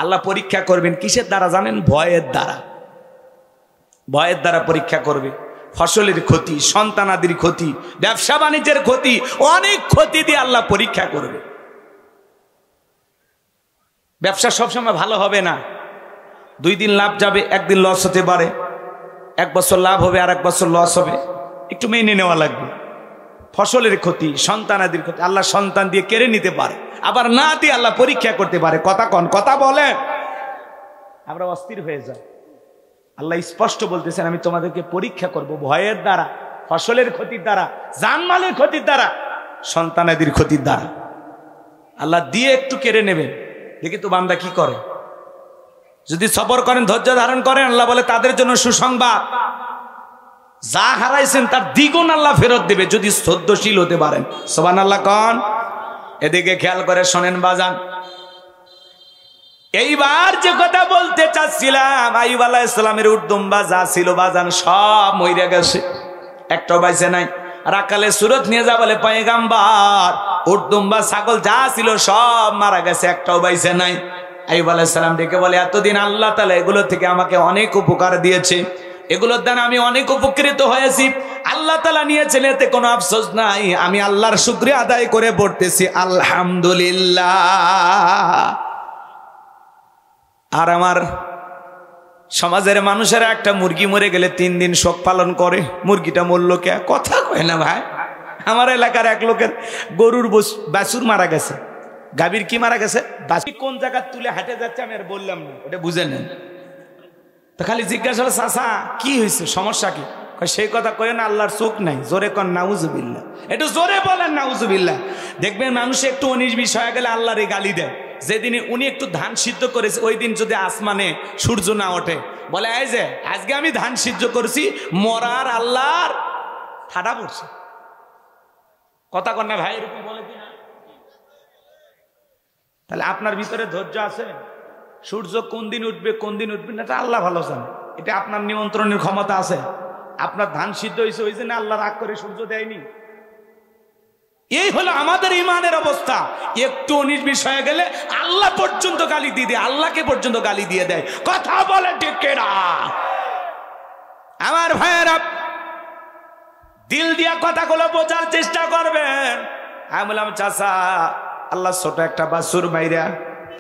আল্লাহ পরীক্ষা করবেন কিসের দ্বারা জানেন? ভয়ের দ্বারা। ভয়ের দ্বারা পরীক্ষা করবে। ফসলের ক্ষতি, সন্তানাদির ক্ষতি, ব্যবসা বাণিজ্যের ক্ষতি, অনেক ক্ষতি দিয়ে আল্লাহ পরীক্ষা করবে। ব্যবসা সবসময় ভালো হবে না, 2 দিন লাভ যাবে, 1 দিন লস হতে পারে, 1 বছর লাভ হবে আর 1 বছর লস হবে, একটু মেনে নেওয়া লাগবে। ফসলের ক্ষতি, সন্তানাদির ক্ষতি, আল্লাহ সন্তান দিয়ে কেড়ে নিতে পারে, আবার না দিয়ে আল্লাহ পরীক্ষা করতে পারে। কথা কন, কথা বলেন, আমরা অস্থির হয়ে যাই। আল্লাহ স্পষ্ট বলতেছেন আমি তোমাদেরকে পরীক্ষা করব ভয়ের দ্বারা, ফসলের ক্ষতির দ্বারা, জানমালের ক্ষতির দ্বারা, সন্তানাদির ক্ষতির দ্বারা। আল্লাহ দিয়ে একটু কেড়ে নেবেন, দেখি তো বান্দা কি করে। যদি সবর করেন, ধৈর্য ধারণ করেন, আল্লাহ বলে তাদের জন্য সুসংবাদ, যা হারাইছেন তার দ্বিগুণ আল্লাহ ফেরত দেবে যদি শ্রদ্ধশীল হতে পারেন। সুবহানাল্লাহ কন। এদিকে খেয়াল করে শোনেন বাজান, এইবার যে কথা বলতে চাচ্ছিলাম, আইয়ুব আলাইহিস সালামের উটদুম্বা যা ছিল বাজান সব মইরা গেছে, একটাও বাইছে নাই। রাকালে সুরত নিয়ে যা বলে পয়গাম্বার, উটদুম্বা ছাগল যা ছিল সব মারা গেছে, একটাও বাইছে নাই। আইয়ুব আলাইহিস সালাম ডেকে বলে এতদিন আল্লাহ তাআলা এগুলো থেকে আমাকে অনেক উপকার দিয়েছে, এগুলোর দ্বারা আমি অনেক উপকৃত হয়েছি, আল্লাহ তাআলা নিয়েছেন, এতে কোনো আফসোস নাই। আমি আল্লাহর শুকরিয়া আদায় করে পড়তেছি আলহামদুলিল্লাহ। আর আমার সমাজের মানুষেরা একটা মুরগি মরে গেলে 3 দিন শোক পালন করে। মুরগিটা মরল কে? কথা কয় না ভাই। আমার এলাকার এক লোকের গরুর বাছুর মারা গেছে, গাভীর কি মারা গেছে, বাছুর কোন জায়গা তুলে হাঁটে যাচ্ছে আমি আর বললাম না, ওটা বুঝে নেন। তো খালি জিজ্ঞাসা হলো চাচা কি হয়েছে, সমস্যা কি? সেই কথা কয় না, আল্লাহর চোখ নাই, জোরে কন নাউজুবিল্লাহ, একটু জোরে বলেন নাউজুবিল্লাহ। দেখবেন মানুষ একটু 19-20 হয়ে গেলে আল্লাহরে গালি দেয়, যেদিন উনি একটু ধান সিদ্ধ করেছে ওই দিন যদি আসমানে সূর্য না ওঠে, বলে এই যে আজকে আমি ধান সিদ্ধ করেছি, মরার আল্লাহর ঠাডা পড়ছে। কথা কন না ভাই, এরকম বলে কিনা? তাহলে আপনার ভিতরে ধৈর্য আছে? সূর্য কোন দিন উঠবে কোন দিন উঠবে না এটা আল্লাহ ভালো জানে, এটা আপনার নিয়ন্ত্রণের ক্ষমতা আছে। আপনার ধান সিদ্ধ হয়েছে ওই জন্য আল্লাহ রাগ করে সূর্য দেয়নি। এই হলো আমাদের ইমানের অবস্থা। একটু 19-20 হয়ে গেলে আল্লাহ পর্যন্ত গালি দিয়ে দেয়, আল্লাহকে পর্যন্ত গালি দিয়ে দেয়। কথা বলে ঠিক না আমার ভাইয়েরা? দিল দিয়া কথাগুলো বোঝার চেষ্টা করবেন। আমি বললাম চাচা, আল্লাহ ছোট একটা বাছুর মাইরা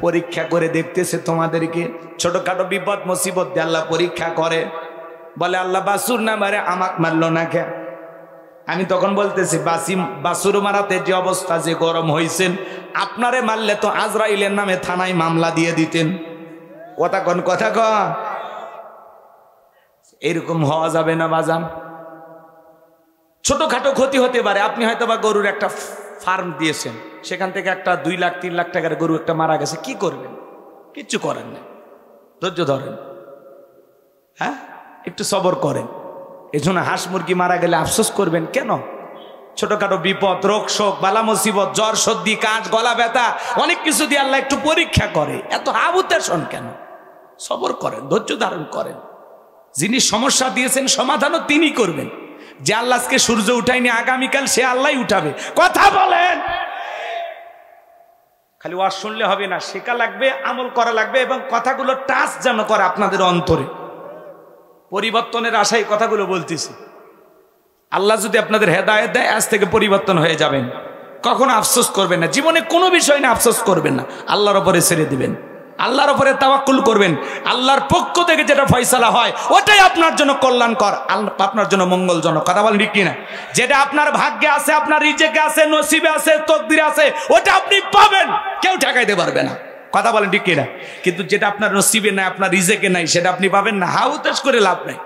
পরীক্ষা করে দেখতেছে তোমাদেরকে। ছোটখাটো বিপদ মুসিবত দিয়ে আল্লাহ পরীক্ষা করে। বলে আল্লাহ বাছুর না মারে আমাক মারলো না কে? আমি তখন বলতেছি বাছুর মারাতে যে অবস্থা, যে গরম হয়েছেন, আপনারে মারলে তো আজরাইলের নামে থানায় মামলা দিয়ে দিতেন। কথা কন, কথা কন। এরকম হওয়া যাবে না বাজান। ছোটখাটো ক্ষতি হতে পারে। আপনি হয়তো বা গরুর একটা ফার্ম দিয়েছেন, সেখান থেকে একটা 2 লাখ 3 লাখ টাকার গরু একটা মারা গেছে, কি করবেন? কিচ্ছু করেন না, ধৈর্য ধরেন, হ্যাঁ, একটু সবর করেন। এই জন্য হাঁস মুরগি মারা গেলে আফসোস করবেন কেন? ছোটখাটো বিপদ, রোগ শোক, বালা মুসিবত, জ্বর সর্দি কাজ গলা ব্যথা, অনেক কিছু দিয়ে আল্লাহ একটু পরীক্ষা করে। এত হাবুতেশন কেন? সবর করেন, ধৈর্য ধারণ করেন। যিনি সমস্যা দিয়েছেন সমাধানও তিনি করবেন। যে আল্লাহ আজকে সূর্য উঠায়নি, আগামীকাল সে আল্লাহ উঠাবে। কথা বলেন। খালি ওয়াজ শুনলে হবে না, শেখা লাগবে, আমল করা লাগবে, এবং কথাগুলো টাচ যেন করে আপনাদের অন্তরে। পরিবর্তনের আশায় কথাগুলো বলতেছি। আল্লাহ যদি আপনাদের হেদায়েত দেয়, আজ থেকে পরিবর্তন হয়ে যাবেন। কখনো আফসোস করবেন না, জীবনে কোনো বিষয় না আফসোস করবেন না, আল্লাহর উপরে ছেড়ে দিবেন, আল্লাহর উপরে তাওয়াক্কুল করবেন। আল্লাহর পক্ষ থেকে যেটা ফয়সালা হয় ওটাই আপনার জন্য কল্যাণকর, আপনার জন্য মঙ্গলজনক। কথা বলেন ঠিক কিনা? যেটা আপনার ভাগ্যে আছে, আপনার রিজেকে আছে, নসিবে আছে, তকদিরে আছে, ওটা আপনি পাবেন, কেউ ঠেকাইতে পারবে না। কথা বলেন ঠিক কিনা? কিন্তু যেটা আপনার নসিবে নাই, আপনার রিজেকে নাই, সেটা আপনি পাবেন না। হাউতাস করে লাভ নাই।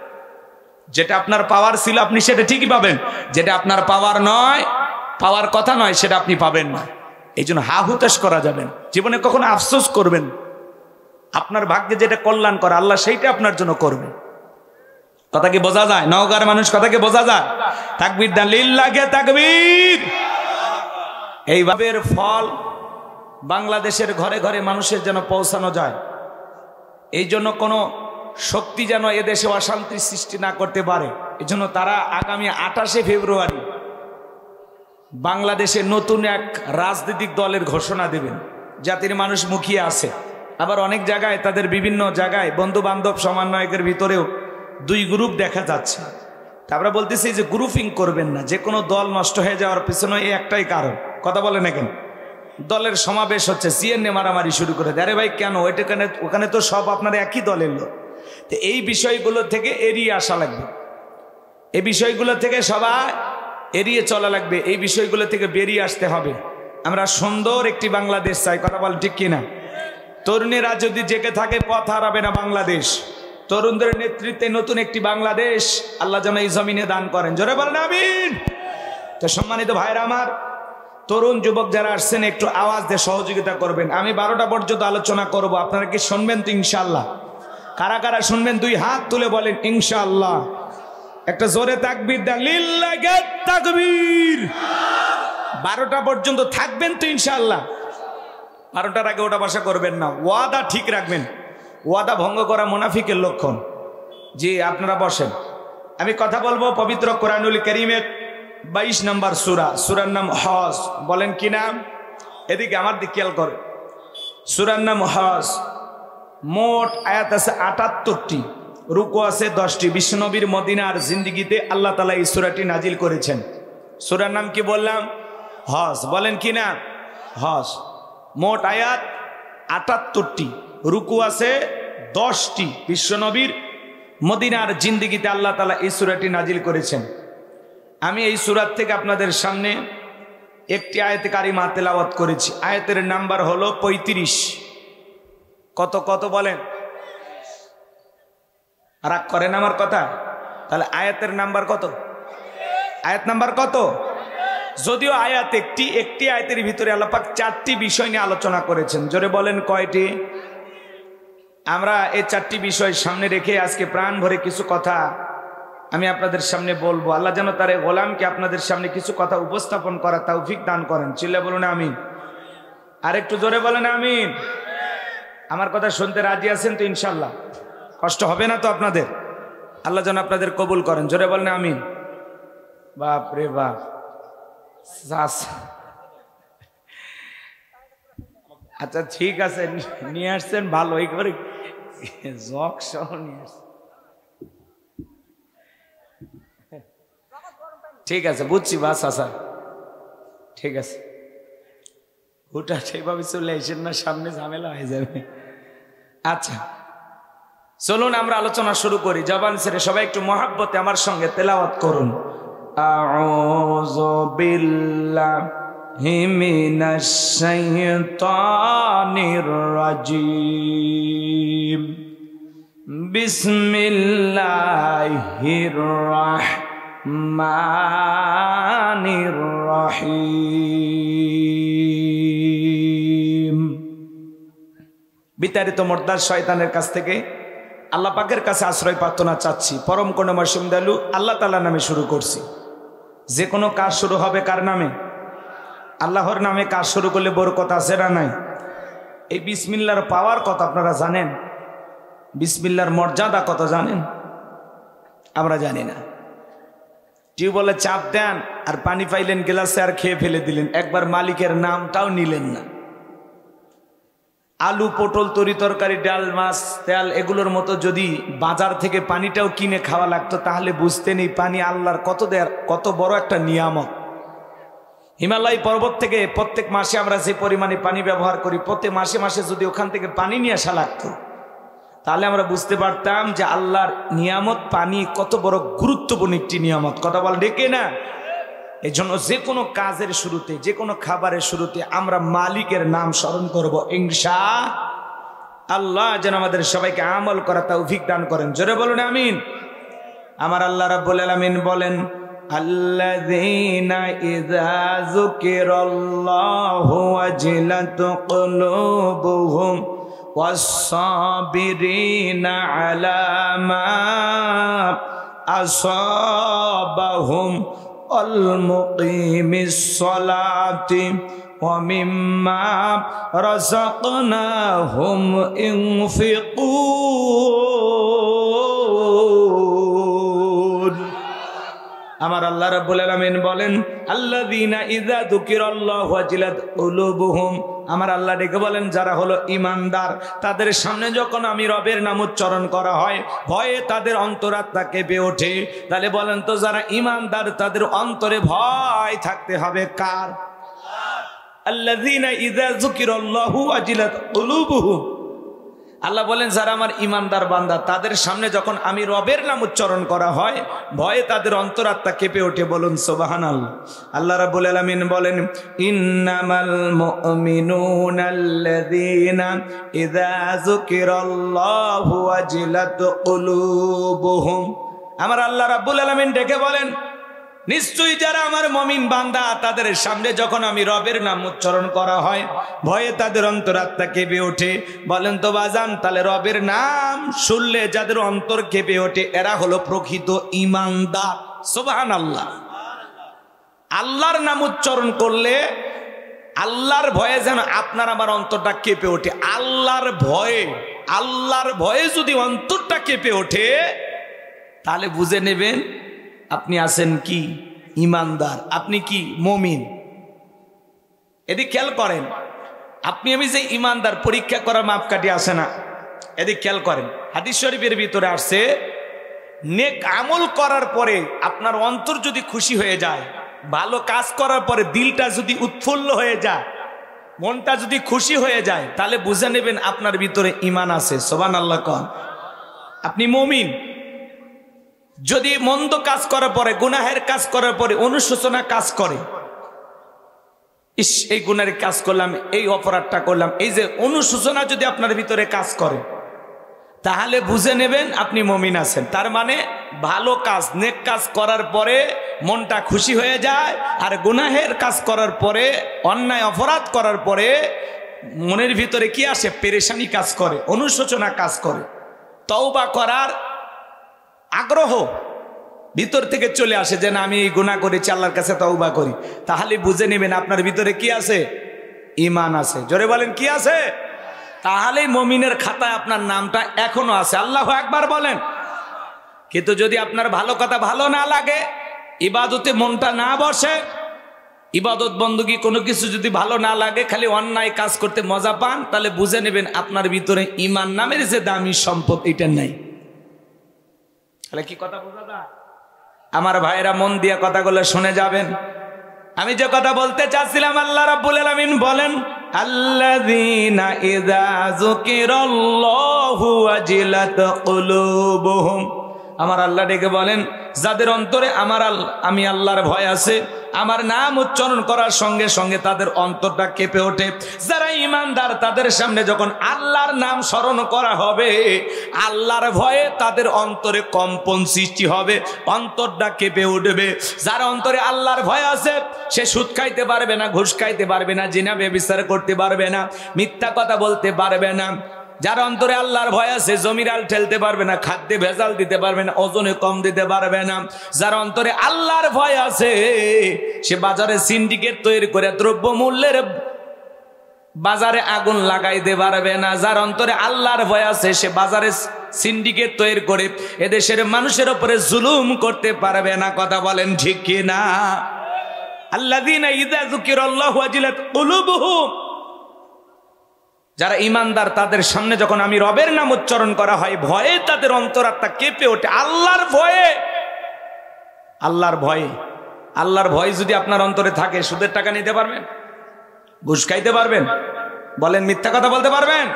যেটা আপনার পাওয়ার ছিল আপনি সেটা ঠিকই পাবেন, যেটা আপনার পাওয়ার নয়, পাওয়ার কথা নয়, সেটা আপনি পাবেন না। এই জন্য হাহুতাশ করা যাবে না, জীবনে কখনো আফসোস করবেন। আপনার ভাগ্যে যেটা কল্যাণ করে আল্লাহ সেইটা আপনার জন্য করবে। কথা কি বোঝা যায়? নওগাঁর মানুষ কথা কি বোঝা যায়? তাকবীর দেন, লিল্লাহে তাকবীর। এইভাবে ফল বাংলাদেশের ঘরে ঘরে মানুষের যেন পৌঁছানো যায়, এই জন্য কোনো শক্তি যেন এদেশে অশান্তি সৃষ্টি না করতে পারে। এই জন্য তারা আগামী 28শে ফেব্রুয়ারি বাংলাদেশে নতুন এক রাজনৈতিক দলের ঘোষণা দেবেন। জাতির মানুষ মুখিয়ে আছে। আবার অনেক জায়গায় তাদের বিভিন্ন জায়গায় বন্ধু বান্ধব সমন্বয়কের ভিতরেও 2 গ্রুপ দেখা যাচ্ছে। তারপরে বলতেছি যে গ্রুপিং করবেন না, যে কোনো দল নষ্ট হয়ে যাওয়ার পিছনে এই একটাই কারণ। কথা বলে না কেন? দলের সমাবেশ হচ্ছে, সিএনএ মারামারি শুরু করে দেয়। আরে ভাই কেন? ওখানে তো সব আপনার একই দলের লোক। তো এই বিষয়গুলো থেকে এড়িয়ে আসা লাগবে, এই বিষয়গুলো থেকে সবাই এড়িয়ে চলা লাগবে, এই বিষয়গুলো থেকে বেরিয়ে আসতে হবে। আমরা সুন্দর একটি বাংলাদেশ চাই। কথা বল ঠিক কিনা? তরুণেরা যদি জেগে থাকে পথ হারাবে না বাংলাদেশ। তরুণদের নেতৃত্বে নতুন একটি বাংলাদেশ আল্লাহ যেন এই জমিনে দান করেন। জোরে বলেন আমিন। তো সম্মানিত ভাইরা আমার, তরুণ যুবক যারা আসছেন একটু আওয়াজ দিয়ে সহযোগিতা করবেন। আমি 12টা পর্যন্ত আলোচনা করব, আপনারা কি শুনবেন তো ইনশাআল্লাহ? কারা কারা শুনবেন 2 হাত তুলে বলেন ইনশাআল্লাহ। একটা জোরে তাকবীর দেন, লিল্লাহে তাকবীর। 12টা পর্যন্ত থাকবেন তো ইনশাআল্লাহ? 12টার আগে ওটা বসা করবেন না, ওয়াদা ঠিক রাখবেন। ওয়াদা ভঙ্গ করা মুনাফিকের লক্ষণ। জি, আপনারা বসেন। আমি কথা বলবো পবিত্র কোরআনুল কারীমের 22 নম্বর সূরা, সূরার নাম হজ। বলেন কি নাম? এদিকে আমার দিকে খেয়াল করে। সূরার নাম হজ। মোট আয়াত আছে 78টি, রুকু আছে 10টি। বিশ্বনবীর মদিনার জিন্দেগিতে আল্লাহ তাআলা এই সূরাটি নাজিল করেছেন। সূরার নাম কি বললাম? হজ। বলেন কি না? হজ। মোট আয়াত 78টি, রুকু আছে 10টি। বিশ্বনবীর মদিনার জিন্দেগিতে আল্লাহ তাআলা এই সূরাটি নাজিল করেছেন। আমি এই সূরা থেকে আপনাদের সামনে একটি আয়াতে কারিমা তেলাওয়াত করেছি। আয়াতের নাম্বার হলো 35। কত কত বলেন? রাগ করেন আমার কথা? তাহলে আয়াতের নাম্বার কত? আয়াত নাম্বার কত? যদিও আয়াত একটি আয়াতের ভিতরে আল্লাহ পাক 4টি বিষয় নিয়ে আলোচনা করেছেন। জোরে বলেন কয়টি? আমরা এই 4টি বিষয় সামনে রেখে আজকে প্রাণ ভরে কিছু কথা আমি আপনাদের সামনে বলবো। আল্লাহ যেন তার গোলামকে আপনাদের সামনে কিছু কথা উপস্থাপন করা তৌফিক দান করেন। চিল্লা বলুন আমিন। আর একটু জোরে বলেন আমিন। আমার কথা শুনতে রাজি আছেন তো? ইনশাল্লাহ কষ্ট হবে না তো আপনাদের? আল্লাহ যেন আপনাদের কবুল করেন। জোরে বলেন আমিন। বাপ রে বাপ, আচ্ছা ঠিক আছে, নিয়ে আসছেন ভালো, এই করে জগ সহ নিয়ে আসছেন, ঠিক আছে বুঝছি বাস। আচ্ছা ঠিক আছে, ওটা সেইভাবে চলে আসেন না, সামনে ঝামেলা হয়ে যাবে। আচ্ছা চলুন আমরা আলোচনা শুরু করি। জবান ছেড়ে সবাই একটু মহাব্বতে আমার সঙ্গে তেলাওয়াত করুন। আউযু বিল্লাহি মিনাশ শাইতানির রাজীম। বিসমিল্লাহির রাহমানির রহিম। বিতাড়িত মোর্দার শয়তানের কাছ থেকে আল্লাহ পাকের কাছে আশ্রয় প্রার্থনা চাচ্ছি। পরম করুণাময় দয়ালু আল্লাহ তাআলার নামে শুরু করছি। যে কোনো কাজ শুরু হবে কার নামে? আল্লাহর নামে কাজ শুরু করলে বরকত আছে না নাই? এই বিসমিল্লাহর পাওয়ার কথা আপনারা জানেন? বিসমিল্লাহর মর্যাদা কত জানেন? আমরা জানি না। টিউবওয়েলে চাপ দেন আর পানি পাইলেন গ্লাসে আর খেয়ে ফেলে দিলেন, একবার মালিকের নামটাও নিলেন না। আলু, পটল, তরি তরকারি, ডাল, মাছ, তেল এগুলোর মতো যদি বাজার থেকে পানিটাও কিনে খাওয়া লাগতো তাহলে বুঝতেন এই পানি আল্লাহর কত বড় একটা নিয়ামত। হিমালয় পর্বত থেকে প্রত্যেক মাসে আমরা যে পরিমাণে পানি ব্যবহার করি, প্রত্যেক মাসে মাসে যদি ওখান থেকে পানি নিয়ে আসা লাগতো তাহলে আমরা বুঝতে পারতাম যে আল্লাহর নিয়ামত পানি কত বড় গুরুত্বপূর্ণ একটি নিয়ামত। কথা বল ডেকে না? এই জন্য যে কোনো কাজের শুরুতে, যে কোনো খাবারের শুরুতে আমরা মালিকের নাম স্মরণ করব ইনশাআল্লাহ। যেন আমাদের সবাইকে আমল করা তৌফিক দান করেন। জোরে বলুন আমিন। আমার আল্লাহ রাব্বুল আলামিন বলেন, আল্লাযীনা ইযা যুকিরাল্লাহু ওয়াজিলাত কুলুবুহুম ওয়াস-সাবিরিনা আলা মা আসাবাহুম ওয়াল-মুকিমিস সালাতি ওয়া মিম্মা রাযাকনাহুম ইউনফিকুন। আমার আল্লাহ রাব্বুল আলামিন বলেন, আল্লাযীনা ইযা যুকিরাল্লাহু ওয়াজিলাত কুলুবুহুম। আমার আল্লাহ ডেকে বলেন, যারা হলো ঈমানদার তাদের সামনে যখন আমি রবের নাম উচ্চারণ করা হয় ভয়ে তাদের অন্তরাত্মা কেঁপে ওঠে। তাহলে বলেন তো, যারা ঈমানদার তাদের অন্তরে ভয় থাকতে হবে কার? আল্লাযীনা ইযা যুকিরাল্লাহু ওয়াজিলাত কুলুবুহুম। আল্লাহ বলেন, যারা আমার ঈমানদার বান্দা তাদের সামনে যখন আমি রবের নাম উচ্চারণ করা হয় ভয়ে তাদের অন্তরাত্মা কেঁপে ওঠে। বলুন সুবহানাল্লাহ। আল্লাহ রাব্বুল আলামিন বলেন, ইন্নামাল মুমিনুনা আল্লাযীনা ইযা যুকিরাল্লাহু ওয়াজিলাত কুলুবুহুম। আমার আল্লাহ রাব্বুল আলামিন ডেকে বলেন, নিশ্চয়ই যারা আমার মুমিন বান্দা তাদের সামনে যখন আমি রবের নাম উচ্চারণ করা হয় ভয়ে তাদের অন্তরাত্মা কেঁপে ওঠে। বলেন তো বাজান, তাহলে রবের নাম শুনলে যাদের অন্তর কেঁপে ওঠে এরা হলো প্রকৃত ঈমানদার। সুবহানাল্লাহ। আল্লাহর নাম উচ্চারণ করলে আল্লাহর ভয়ে যেন আপনার আমার অন্তরটা কেঁপে ওঠে। আল্লাহর ভয়ে যদি অন্তরটা কেঁপে ওঠে তাহলে বুঝে নেবেন আপনি আছেন কি? ঈমানদার। আপনি কি? মুমিন। এদিকে খেয়াল করেন, আপনি আমি যে ঈমানদার পরীক্ষা করার মাপকাঠি আসে না, এদিকে খেয়াল করেন। হাদিস শরীফের ভিতরে আসছে, নেক আমল করার পরে আপনার অন্তর যদি খুশি হয়ে যায়, ভালো কাজ করার পরে দিলটা যদি উৎফুল্ল হয়ে যায়, মনটা যদি খুশি হয়ে যায়, তাহলে বুঝে নেবেন আপনার ভিতরে ঈমান আছে। সুবহানাল্লাহ কোন? আপনি মুমিন। যদি মন্দ কাজ করার পরে, গুনাহের কাজ করার পরে অনুশোচনা কাজ করে, ইস এই গুনাহের কাজ করলাম, এই অপরাধটা করলাম, এই যে অনুশোচনা যদি আপনার ভিতরে কাজ করে তাহলে বুঝে নেবেন আপনি মুমিন আছেন। তার মানে ভালো কাজ, নেক কাজ করার পরে মনটা খুশি হয়ে যায়, আর গুনাহের কাজ করার পরে, অন্যায় অপরাধ করার পরে মনের ভিতরে কি আসে? পেরেশানি কাজ করে, অনুশোচনা কাজ করে, তওবা করার আগ্রহ ভিতর থেকে চলে আসে যে না আমি এই গুনাহ করেছি, আল্লাহর কাছে তওবা করি। তাহলে বুঝে নেবেন আপনার ভিতরে কি আছে? ঈমান আছে। জোরে বলেন কি আছে? তাহলেই মুমিনের খাতায় আপনার নামটা এখনো আছে। আল্লাহু আকবার বলেন। কিন্তু যদি আপনার ভালো কথা ভালো না লাগে, ইবাদতে মনটা না বসে, ইবাদত বন্দী কোনো কিছু যদি ভালো না লাগে, খালি অন্যায় কাজ করতে মজা পান, তাহলে বুঝে নেবেন আপনার ভিতরে ঈমান নামের যে দামি সম্পদ এটা নাই। তাহলে কি কথা বোঝা যায়? আমার ভাইরা মন দিয়ে কথাগুলো শুনে যাবেন। আমি যে কথা বলতে চাচ্ছিলাম, আল্লাহ রাব্বুল আলামিন বলেন আল্লাযীনা ইযা যুকিরাল্লাহু ওয়াজিলাত কুলুবুহুম। আমার আল্লাহ ডেকে বলেন যাদের অন্তরে আমি আল্লাহর ভয় আছে, আমার নাম উচ্চারণ করার সঙ্গে সঙ্গে তাদের অন্তরটা কেঁপে ওঠে। যারা ঈমানদার তাদের সামনে যখন আল্লাহর নাম স্মরণ করা হবে, আল্লাহর ভয়ে তাদের অন্তরে কম্পন সৃষ্টি হবে, অন্তরটা কেঁপে উঠবে। যার অন্তরে আল্লাহর ভয় আছে সে সুদ খাইতে পারবে না, ঘুষ খাইতে পারবে না, জিনা ব্যভিচার করতে পারবে না, মিথ্যা কথা বলতে পারবে না। যার অন্তরে আল্লাহর ভয় আছে জমিরাল ঠেলতে পারবে না, খাদ্যে ভেজাল দিতে পারবে না, ওজনে কম দিতে পারবে না। যার অন্তরে আল্লাহর ভয় আছে সে বাজারে সিন্ডিকেট তৈরি করে দ্রব্য মূল্যের বাজারে আগুন লাগাইতে পারবে না। যার অন্তরে আল্লাহর ভয় আছে সে বাজারে সিন্ডিকেট তৈরি করে এদেশের মানুষের উপরে জুলুম করতে পারবে না। কথা বলেন ঠিক কি না? আল্লাযীনা ইযা যুকিরাল্লাহু ওয়াজিলাত কুলুবুহুম। যারা ঈমানদার তাদের সামনে যখন আমি রবের নাম উচ্চারণ করা হয়, ভয়ে তাদের অন্তরাত্মা কেঁপে ওঠে। আল্লাহর ভয়ে, আল্লাহর ভয়ে, আল্লাহর ভয় যদি আপনার অন্তরে থাকে, সুদের টাকা নিতে পারবেন? ঘুষ খাইতে পারবেন? বলেন মিথ্যা কথা বলতে পারবেন?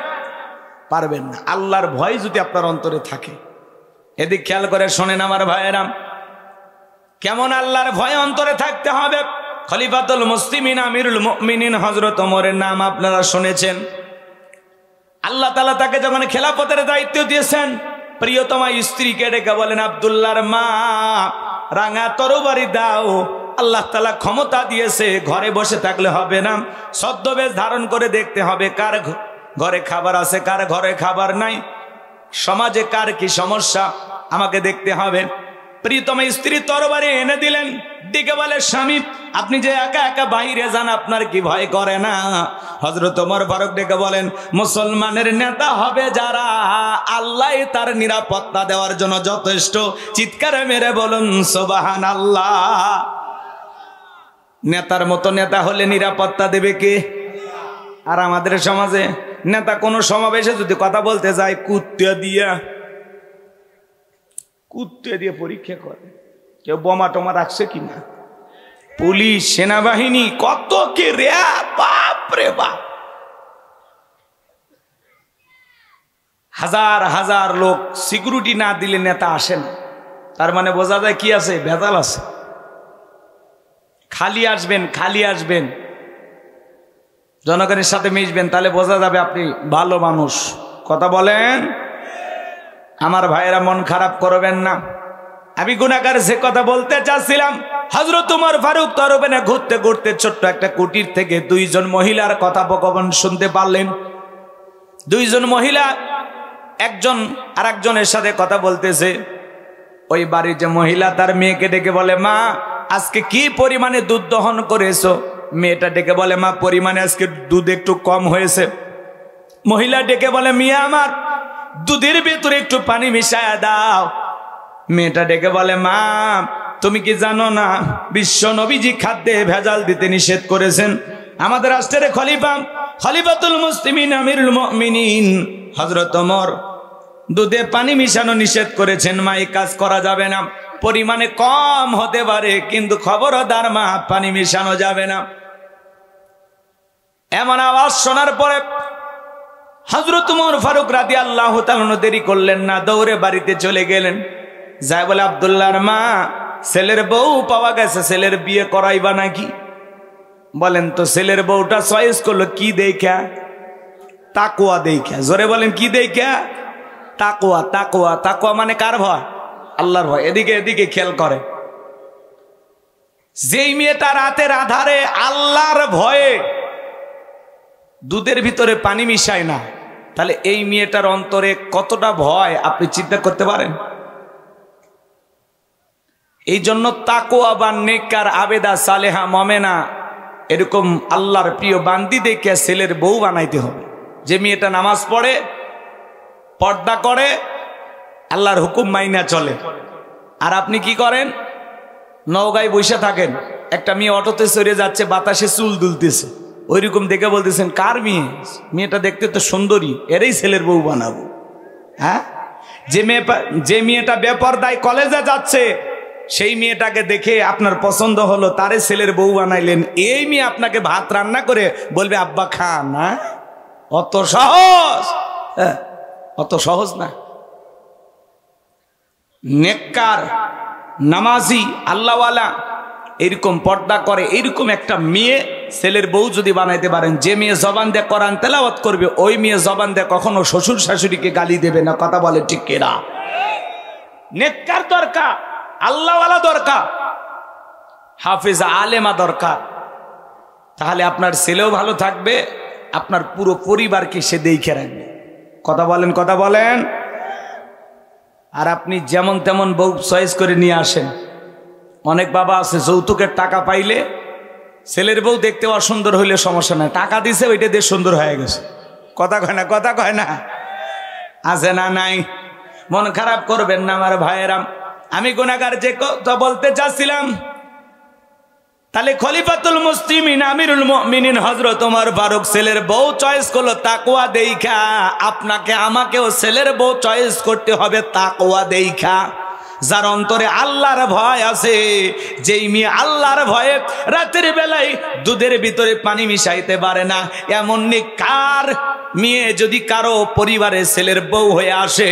পারবেন না। আল্লাহর ভয় যদি আপনার অন্তরে থাকে, এদিক খেয়াল করে শোনেন আমার ভাইয়েরা, কেমন আল্লাহর ভয় অন্তরে থাকতে হবে। খলিফাতুল মুসলিমিন আমিরুল মুমিনিন হযরত ওমরের নাম আপনারা শুনেছেন। আল্লাহ তাআলা তাকে যখন খেলাফতের দায়িত্ব দিয়েছেন, প্রিয়তমা স্ত্রীকে ডেকে বলেন আব্দুল্লাহর মা রাঙা তরবারি দাও। আল্লাহ তাআলা ক্ষমতা দিয়েছে, ঘরে বসে থাকলে হবে না, ছদ্মবেশ ধারণ করে দেখতে হবে কার ঘরে খাবার আছে, কার ঘরে খাবার নাই, সমাজে কার কি সমস্যা আমাকে দেখতে হবে। প্রিয়তমা স্ত্রী তরবারি এনে দিলেন, ডেকে বলে স্বামী আপনি যে একা একা বাইরে যান, আপনার কি ভয় করে না? হযরত ওমর ফারুক ডেকে বলেন মুসলমানের নেতা হবে যারা, আল্লাহ তার নিরাপত্তা দেওয়ার জন্য যথেষ্ট। চিৎকারে মেরে বলুন সুবহানাল্লাহ। নেতার মতো নেতা হলে নিরাপত্তা দেবে কে? আর আমাদের সমাজে নেতা কোনো সমাবেশে যদি কথা বলতে যায়, কুত্তে দিয়ে পরীক্ষা করে কেউ বোমা টোমা রাখছে কিনা, পুলিশ সেনাবাহিনী কত কে রে, বাপ রে বাপ, হাজার হাজার লোক সিকিউরিটি না দিলে নেতা আসেন। তার মানে বোঝা যায় কি আছে? ভেজাল আছে। খালি আসবেন, জনগণের সাথে মিশবেন, তাহলে বোঝা যাবে আপনি ভালো মানুষ। কথা বলেন। আমার ভাইয়েরা মন খারাপ করবেন না। আমি গুনাহগার যে কথা বলতে চাচ্ছিলাম, হযরত ওমর ফারুক তরবারি ঘুরতে ঘুরতে ছোট্ট একটা কুটির থেকে দুইজন মহিলার কথোপকথন শুনতে পারলেন। দুইজন মহিলা একজন আরেকজনের সাথে কথা বলতেছে। ওই বাড়ির যে মহিলা তার মেয়েকে ডেকে বলে মা আজকে কি পরিমাণে দুধ দহন করেছো? মেয়েটা ডেকে বলে মা পরিমাণে আজকে দুধ একটু কম হয়েছে। মহিলা ডেকে বলে মিয়া আমার দুধের ভেতরে একটু পানি মিশায়া দাও। মেয়েটা ডেকে বলে মা তুমি কি জানো না বিশ্ব নবীজি খাদ্যে ভেজাল দিতে নিষেধ করেছেন? আমাদের রাষ্ট্রের খলিফাতুল মুসলিমিন আমিরুল মুমিনিন হযরত ওমর দুধে পানি মিশানো নিষেধ করেছেন। মা এই কাজ করা যাবে না, পরিমাণে কম হতে পারে কিন্তু খবরদার মা পানি মিশানো যাবে না। এমন আওয়াজ শোনার পরে হযরত ওমর ফারুক রাদিয়াল্লাহু তাআলা দেরি করলেন না, দৌড়ে বাড়িতে চলে গেলেন। যাই বলে আব্দুল্লাহর মা ছেলের বউ পাওয়া গেছে, ছেলের বিয়ে করাইবা নাকি? বলেন তো ছেলের বউটা চয়েস করলো কি দেখা? তাকওয়া দেখা। জোরে বলেন কি দেখা? তাকওয়া তাকওয়া তাকওয়া মানে কার ভয়? আল্লাহর ভয়। এদিকে এদিকে খেয়াল করে, যেই মেয়েটা রাতের আধারে আল্লাহর ভয়ে দুধের ভিতরে পানি মিশায় না, তাহলে এই মেয়েটার অন্তরে কতটা ভয় আপনি চিন্তা করতে পারেন? এই জন্য তাকওয়া বা নেককার আবেদা সালেহা মমেনা এরকম আল্লাহর প্রিয় বান্দি দেখে ছেলের বউ বানাইতে হবে। যে মেয়েটা নামাজ পড়ে, পর্দা করে, আল্লাহর হুকুম মাইনা চলে। আর আপনি কি করেন? নওগাঁয় বসে থাকেন, একটা মেয়ে অটোতে চড়ে যাচ্ছে, বাতাসে চুল দুলতেছে, ওইরকম দেখে বলতেছেন কার মেয়ে? মেয়েটা দেখতে তো সুন্দরী, এরই ছেলের বউ বানাবো। হ্যাঁ, যে মেয়েটা বেপরদায় কলেজে যাচ্ছে, সেই মেয়েটাকে দেখে আপনার পছন্দ হলো, তারে ছেলের বউ বানাইলেন। এই মেয়ে আপনাকে ভাত রান্না করে বলবে আব্বা খান। না, অত সহজ? অত সহজ না। নেককার নামাজি আল্লাহওয়ালা এরকম পর্দা করে এইরকম একটা মেয়ে ছেলের বউ যদি বানাইতে পারেন, যে মেয়ে জবান দিয়ে কোরআন তেলাওয়াত করবে, ওই মেয়ে জবান দিয়ে কখনো শ্বশুর শাশুড়িকে গালি দেবে না। কথা বলে ঠিক কিনা? নেককার দরকার, আল্লাহওয়ালা দরকার, হাফেজা আলেমা দরকার। তাহলে আপনার ছেলেও ভালো থাকবে, আপনার পুরো পরিবারকে সে দেখে রাখবে। কথা বলেন, কথা বলেন। আর আপনি যেমন তেমন বউ চয়েস করে নিয়ে আসেন। অনেক বাবা আছে যৌতুকের টাকা পাইলে ছেলের বউ দেখতে অসুন্দর হইলে সমস্যা নাই, টাকা দিছে ওইটা দিয়ে সুন্দর হয়ে গেছে। কথা কয় না, কথা কয় না, আছে না? নাই। মন খারাপ করবেন না আমার ভাইয়েরাম, আমি গুনাহগার যে কথা বলতে চাচ্ছিলাম। তাহলে খলিফাতুল মুসলিমিন আমিরুল মুমিনিন হযরত ওমর ফারুক ছেলের বউ চয়েস করলো তাকওয়া দেইখা। আপনাকে আমাকেও ছেলের বউ চয়েস করতে হবে তাকওয়া দেইখা, যার অন্তরে আল্লাহর ভয় আছে। যেই মেয়ে আল্লাহর ভয়ে রাতের বেলায় দুধের ভিতরে পানি মিশাইতে পারে না, এমন নেককার মেয়ে যদি কারো পরিবারে ছেলের বউ হয়ে আসে,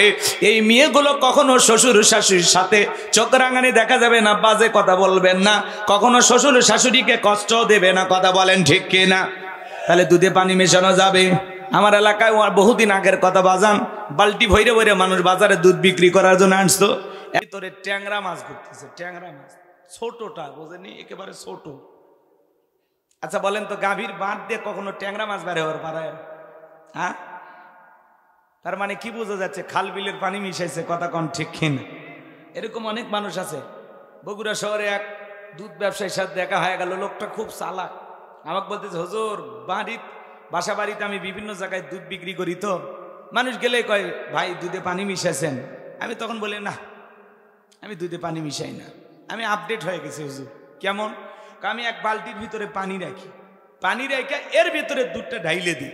এই মেয়েগুলো কখনো শ্বশুর শাশুড়ির সাথে চোখ রাঙানি দেখা যাবে না, বাজে কথা বলবেন না, কখনো শ্বশুর শাশুড়িকে কষ্ট দেবে না। কথা বলেন ঠিক কিনা? তাহলে দুধে পানি মেশানো যাবে। আমার এলাকায় বহুদিন আগের কথা বাজান, বালতি ভৈরে ভৈরে মানুষ বাজারে দুধ বিক্রি করার জন্য আনতো। ভিতরে ট্যাংরা মাছ ঘুরতেছে, ট্যাংরা মাছ, ছোটটা বোঝেনি, একেবারে ছোট। আচ্ছা বলেন তো, গাভীর বাঁধ দিয়ে কখনো ট্যাংরা মাছ বের হওয়ার পারে? হ্যাঁ, তার মানে কি বোঝা যাচ্ছে? খাল বিলের পানি মিশাইছে। কথা কন ঠিক কিনা? এরকম অনেক মানুষ আছে। বগুড়া শহরে এক দুধ ব্যবসায়ীর সাথে দেখা হয়ে গেল, লোকটা খুব চালাক। আমাকে বলতেছে, হুজুর বাসা বাড়িতে আমি বিভিন্ন জায়গায় দুধ বিক্রি করি, তো মানুষ গেলে কয় ভাই দুধে পানি মিশাইছেন। আমি তখন বলি না, আমি দুধে পানি মিশাই না, আমি আপডেট হয়ে গেছি হুজুর। কেমন? আমি এক বালতির ভিতরে পানি রাখি, পানি রেখে এর ভিতরে দুধটা ঢাইলে দিই।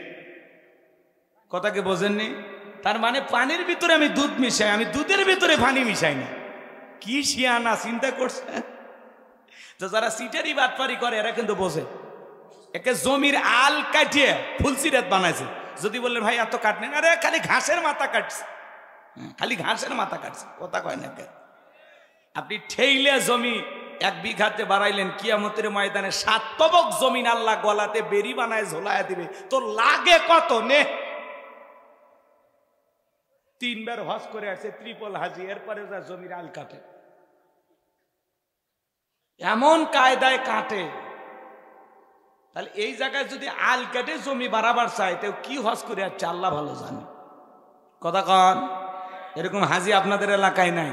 কথাকে বোঝেননি? তার মানে পানির ভিতরে আমি দুধ মিশাই, আমি দুধের ভিতরে পানি মিশাই না। কি শিয়ানা চিন্তা করছে। তো যারা সিটারি বাটপারি করে এরা কিন্তু বোঝে। একে জমির আল কাটিয়ে ফুলসিরাত বানাইছে। যদি বললেন ভাই এত কাটলেন, আরে খালি ঘাসের মাথা কাটছে, খালি ঘাসের মাথা কাটছে। কথা কয় না কে? আপনি ঠেইলে জমি 1 বিঘাতে বাড়াইলেন, কিয়ামতের ময়দানে 7 তবক জমিন আল্লাহ গলাতে বেরি বানায় ঝোলায় দিবে। তো লাগে কত? নে 3 বার হজ করে আসে, ত্রিপল হাজি, এরপরে যা জমির আল কাটে, এমন কায়দায় কাটে। তাহলে এই জায়গায় যদি আল কেটে জমি বাড়াবার চায়, তো কি হজ করে আসছে আল্লাহ ভালো জানে। কথা কন, এরকম হাজি আপনাদের এলাকায় নাই।